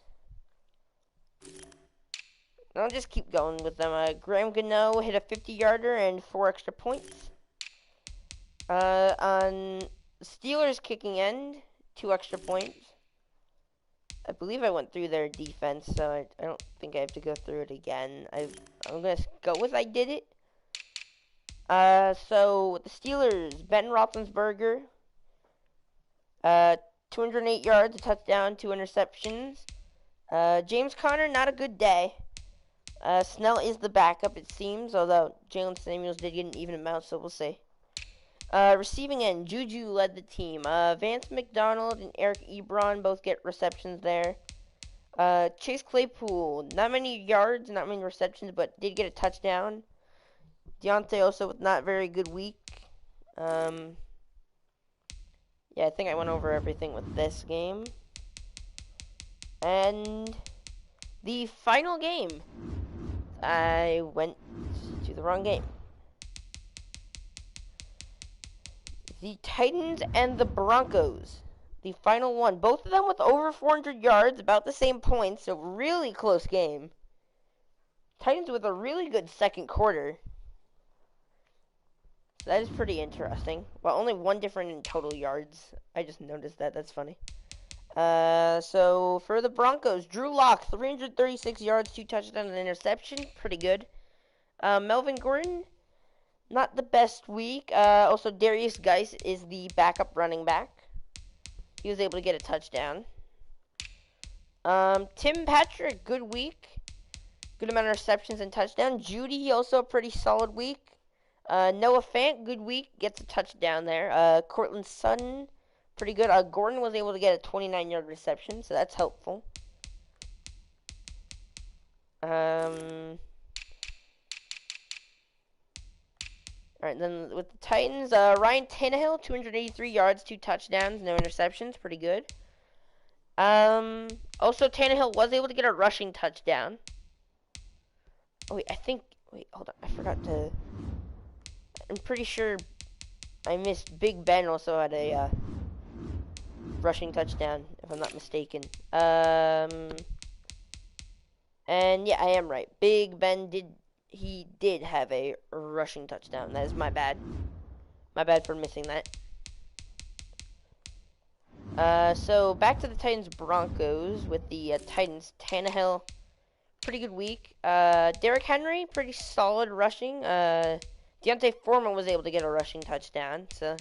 Speaker 1: I'll just keep going with them. Graham Gano hit a 50-yarder and 4 extra points. On Steelers kicking end, 2 extra points. I believe I went through their defense, so I don't think I have to go through it again. I'm going to go with I did it. So, with the Steelers, Ben Roethlisberger, 208 yards, a touchdown, 2 interceptions. James Conner, not a good day. Snell is the backup, it seems, although Jalen Samuels did get an even amount, so we'll see. Receiving end, Juju led the team. Vance McDonald and Eric Ebron both get receptions there. Chase Claypool, not many yards, not many receptions, but did get a touchdown. Deontay also with not very good week. Yeah, I think I went over everything with this game. And the final game, I went to the wrong game. The Titans and the Broncos. The final one. Both of them with over 400 yards, about the same points, so really close game. Titans with a really good second quarter. So that is pretty interesting. Well, only one different in total yards. I just noticed that. That's funny. So for the Broncos, Drew Lock, 336 yards, 2 touchdowns, and an interception. Pretty good. Melvin Gordon, not the best week. Also, Darius Geis is the backup running back. He was able to get a touchdown. Tim Patrick, good week. Good amount of receptions and touchdowns. Judy, also a pretty solid week. Noah Fant, good week. Gets a touchdown there. Cortland Sutton, pretty good. Gordon was able to get a 29-yard reception, so that's helpful. Alright, then with the Titans, Ryan Tannehill, 283 yards, 2 touchdowns, no interceptions, pretty good. Also, Tannehill was able to get a rushing touchdown. Oh, wait, hold on, I forgot to, I'm pretty sure I missed Big Ben also had a, rushing touchdown, if I'm not mistaken. And yeah, I am right. Big Ben did have a rushing touchdown. That is my bad. My bad for missing that. So back to the Titans Broncos with the Titans. Tannehill, pretty good week. Derrick Henry, pretty solid rushing. Deontay Foreman was able to get a rushing touchdown. So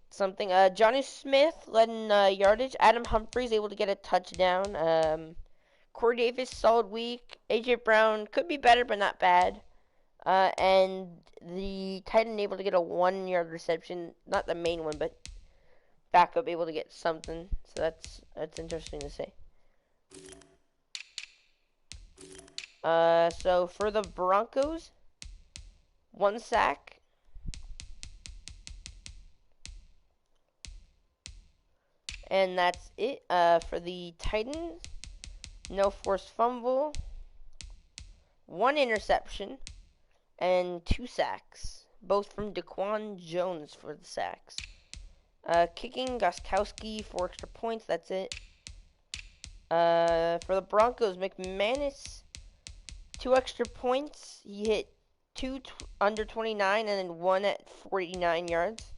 Speaker 1: something. Johnny Smith led in yardage. Adam Humphries able to get a touchdown. Corey Davis, solid week. A.J. Brown could be better, but not bad. And the Titan able to get a 1-yard reception. Not the main one, but backup able to get something. So that's interesting to see. So for the Broncos, 1 sack. And that's it. For the Titans, no forced fumble, 1 interception, and 2 sacks, both from Daquan Jones for the sacks. Kicking, Gostkowski, 4 extra points, that's it. For the Broncos, McManus, 2 extra points. He hit 2 under 29 and then 1 at 49 yards.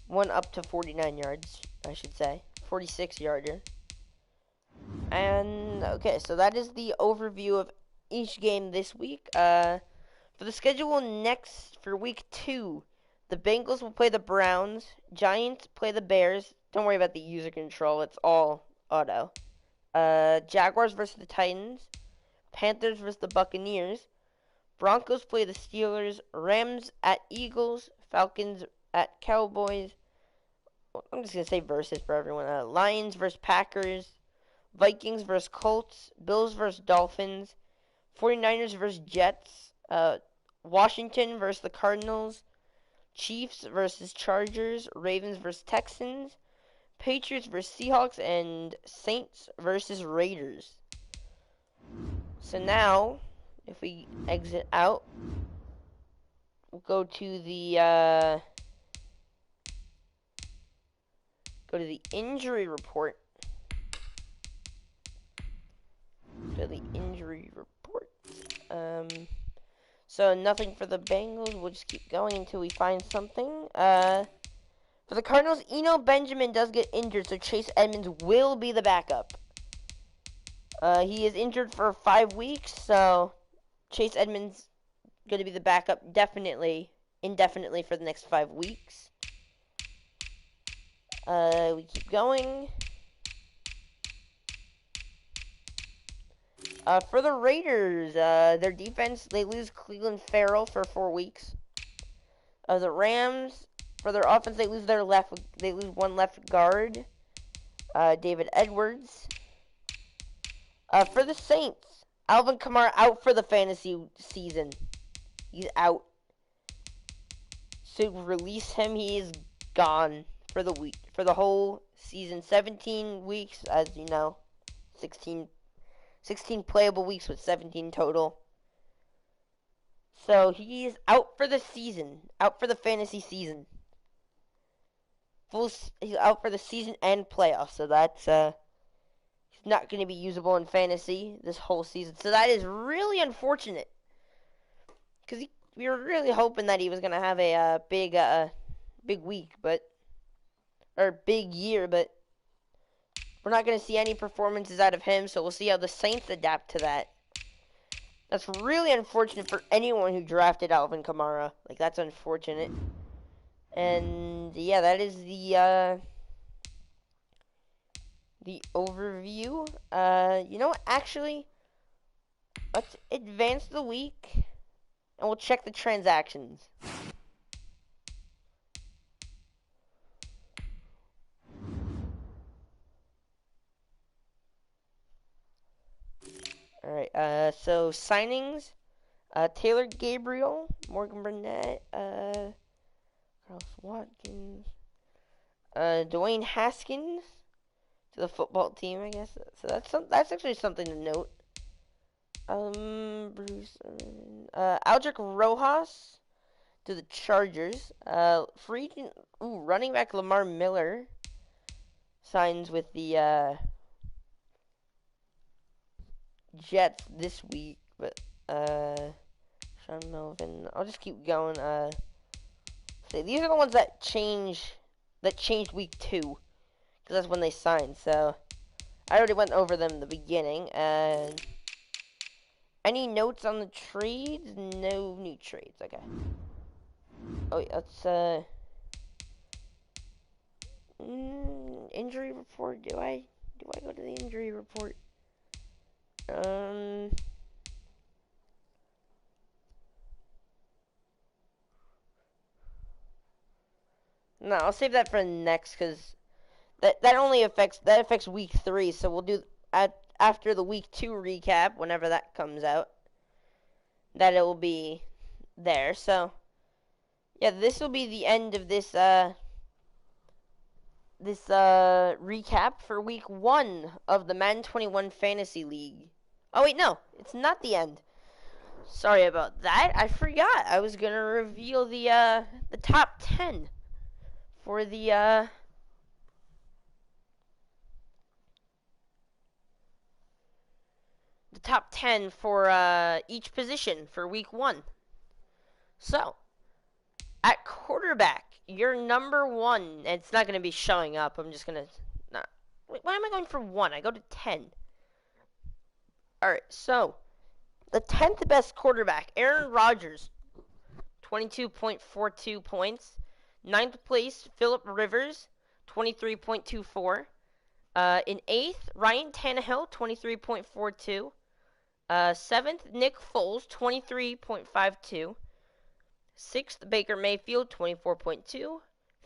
Speaker 1: 1 up to 49 yards, I should say. 46-yarder. And, okay, so that is the overview of each game this week. For the schedule next, for week 2, the Bengals will play the Browns. Giants play the Bears. Don't worry about the user control. It's all auto. Jaguars versus the Titans. Panthers versus the Buccaneers. Broncos play the Steelers. Rams at Eagles. Falcons at Cowboys. I'm just going to say versus for everyone. Lions versus Packers. Vikings versus Colts. Bills versus Dolphins. 49ers versus Jets. Washington versus the Cardinals. Chiefs versus Chargers. Ravens versus Texans. Patriots versus Seahawks. And Saints versus Raiders. So now, if we exit out, we'll go to the injury report. injury report. So nothing for the Bengals. We'll just keep going until we find something. For the Cardinals, Eno Benjamin does get injured, so Chase Edmonds will be the backup. He is injured for 5 weeks, so Chase Edmonds going to be the backup indefinitely for the next 5 weeks. We keep going. For the Raiders, their defense, they lose Cleveland Farrell for 4 weeks. The Rams, for their offense, they lose one left guard, David Edwards. For the Saints, Alvin Kamara out for the fantasy season. He's out. So release him. He is gone for the whole season. 17 weeks, as you know. 16 playable weeks with 17 total. So he is out for the season. Out for the fantasy season. He's out for the season and playoffs. So that's he's not going to be usable in fantasy this whole season. So that is really unfortunate. Because we were really hoping that he was going to have a big week, or big year, but we're not going to see any performances out of him, so we'll see how the Saints adapt to that. That's really unfortunate for anyone who drafted Alvin Kamara. Like, that's unfortunate. And, yeah, that is the overview. You know what? Actually, let's advance the week, and we'll check the transactions. Alright, so signings, Taylor Gabriel, Morgan Burnett, Carlos Watkins, Dwayne Haskins to the football team, I guess. So that's actually something to note. Aldrich Rojas to the Chargers. Running back Lamar Miller signs with the Jets this week, but Sean Melvin. I'll just keep going. These are the ones that changed week 2, because that's when they signed. So I already went over them in the beginning. Any notes on the trades? No new trades. Okay. Oh, wait, let's injury report. Do I go to the injury report? No, I'll save that for next, because that only affects week 3. So we'll do after the week 2 recap, whenever that comes out. That it will be there. So yeah, this will be the end of this recap for week 1 of the Madden 21 Fantasy League. Oh wait, no, it's not the end. Sorry about that. I forgot. I was gonna reveal the top 10 for the top 10 for each position for week 1. So at quarterback, your number 1. It's not gonna be showing up. I'm just gonna not. Wait, why am I going for 1? I go to 10. Alright, so the 10th best quarterback, Aaron Rodgers, 22.42 points. 9th place, Phillip Rivers, 23.24. In 8th, Ryan Tannehill, 23.42. 7th, Nick Foles, 23.52. 6th, Baker Mayfield, 24.2.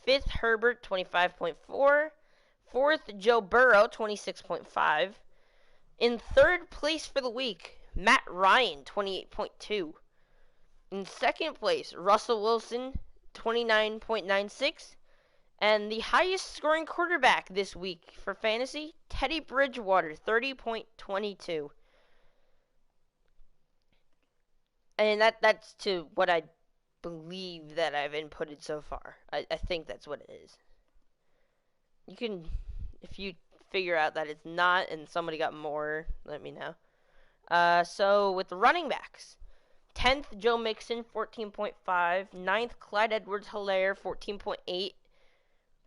Speaker 1: 5th, Herbert, 25.4. 4th, Joe Burrow, 26.5. In 3rd place for the week, Matt Ryan, 28.2. In 2nd place, Russell Wilson, 29.96. And the highest scoring quarterback this week for fantasy, Teddy Bridgewater, 30.22. And that's to what I believe that I've inputted so far. I think that's what it is. You can, if you figure out that it's not and somebody got more, let me know. So with the running backs, 10th Joe Mixon 14.5, 9th Clyde Edwards-Helaire 14.8.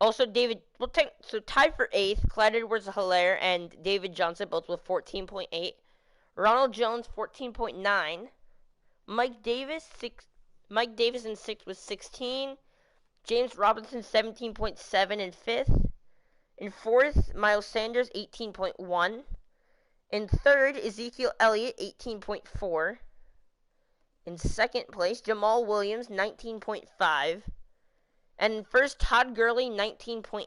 Speaker 1: Also so tied for 8th, Clyde Edwards-Helaire and David Johnson both with 14.8. Ronald Jones 14.9. Mike Davis in 6th with 16. James Robinson 17.7 in 5th. In 4th, Miles Sanders 18.1. In 3rd, Ezekiel Elliott 18.4. In 2nd place, Jamal Williams 19.5. And in 1st, Todd Gurley 19.8.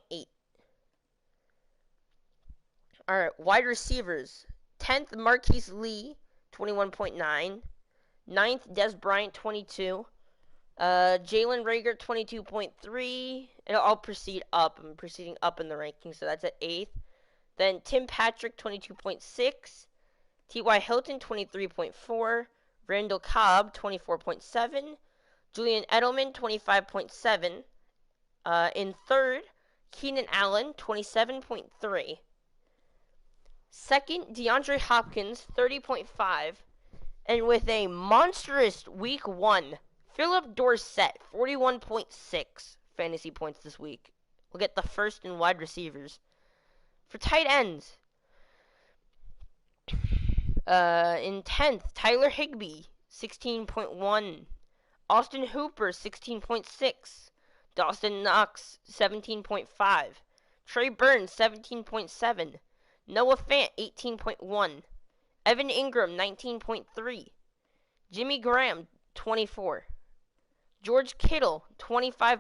Speaker 1: Alright, wide receivers. 10th, Marquise Lee 21.9. 9th, Des Bryant 22. Jalen Reagor 22.3. And I'll proceed up. I'm proceeding up in the rankings, so that's at 8th. Then Tim Patrick 22.6. T.Y. Hilton 23.4. Randall Cobb 24.7. Julian Edelman 25.7. In 3rd, Keenan Allen 27.3. 2nd, DeAndre Hopkins 30.5. And with a monstrous week 1, Philip Dorsett 41.6 fantasy points this week. We'll get the first in wide receivers. For tight ends, in 10th, Tyler Higbee 16.1. Austin Hooper 16.6. Dawson Knox 17.5. Trey Burns 17.7. Noah Fant 18.1. Evan Ingram 19.3. Jimmy Graham 24. George Kittle 25.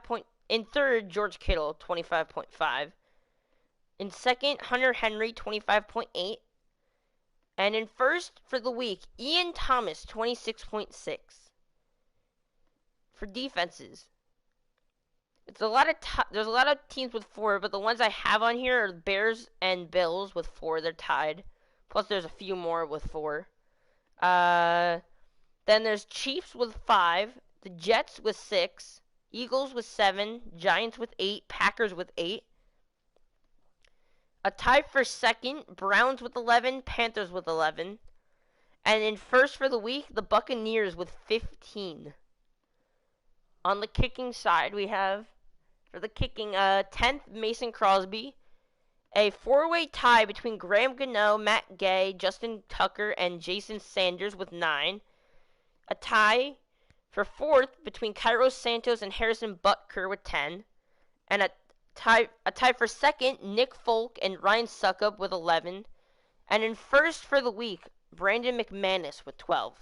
Speaker 1: In 3rd, George Kittle 25.5. In 2nd, Hunter Henry 25.8. And in 1st for the week, Ian Thomas 26.6. For defenses, there's a lot of teams with 4, but the ones I have on here are Bears and Bills with 4. They're tied. Plus, there's a few more with 4. Then there's Chiefs with 5, the Jets with 6, Eagles with 7, Giants with 8, Packers with 8. A tie for 2nd, Browns with 11, Panthers with 11. And in 1st for the week, the Buccaneers with 15. On the kicking side, we have, for the kicking, 10th, Mason Crosby. A 4-way tie between Graham Gano, Matt Gay, Justin Tucker, and Jason Sanders with 9. A tie for 4th between Kairos Santos and Harrison Butker with 10. And a tie for 2nd, Nick Folk and Ryan Suckup with 11. And in 1st for the week, Brandon McManus with 12.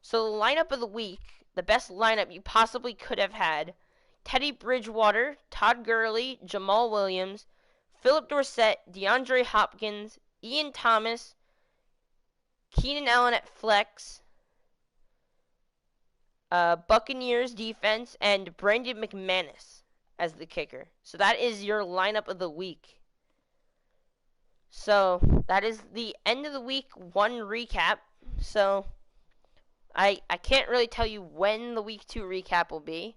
Speaker 1: So the lineup of the week, the best lineup you possibly could have had: Teddy Bridgewater, Todd Gurley, Jamal Williams, Philip Dorsett, DeAndre Hopkins, Ian Thomas, Keenan Allen at flex, Buccaneers defense, and Brandon McManus as the kicker. So that is your lineup of the week. So that is the end of the week 1 recap. So I can't really tell you when the week 2 recap will be.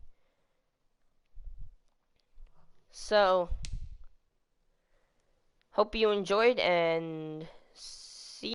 Speaker 1: So hope you enjoyed, and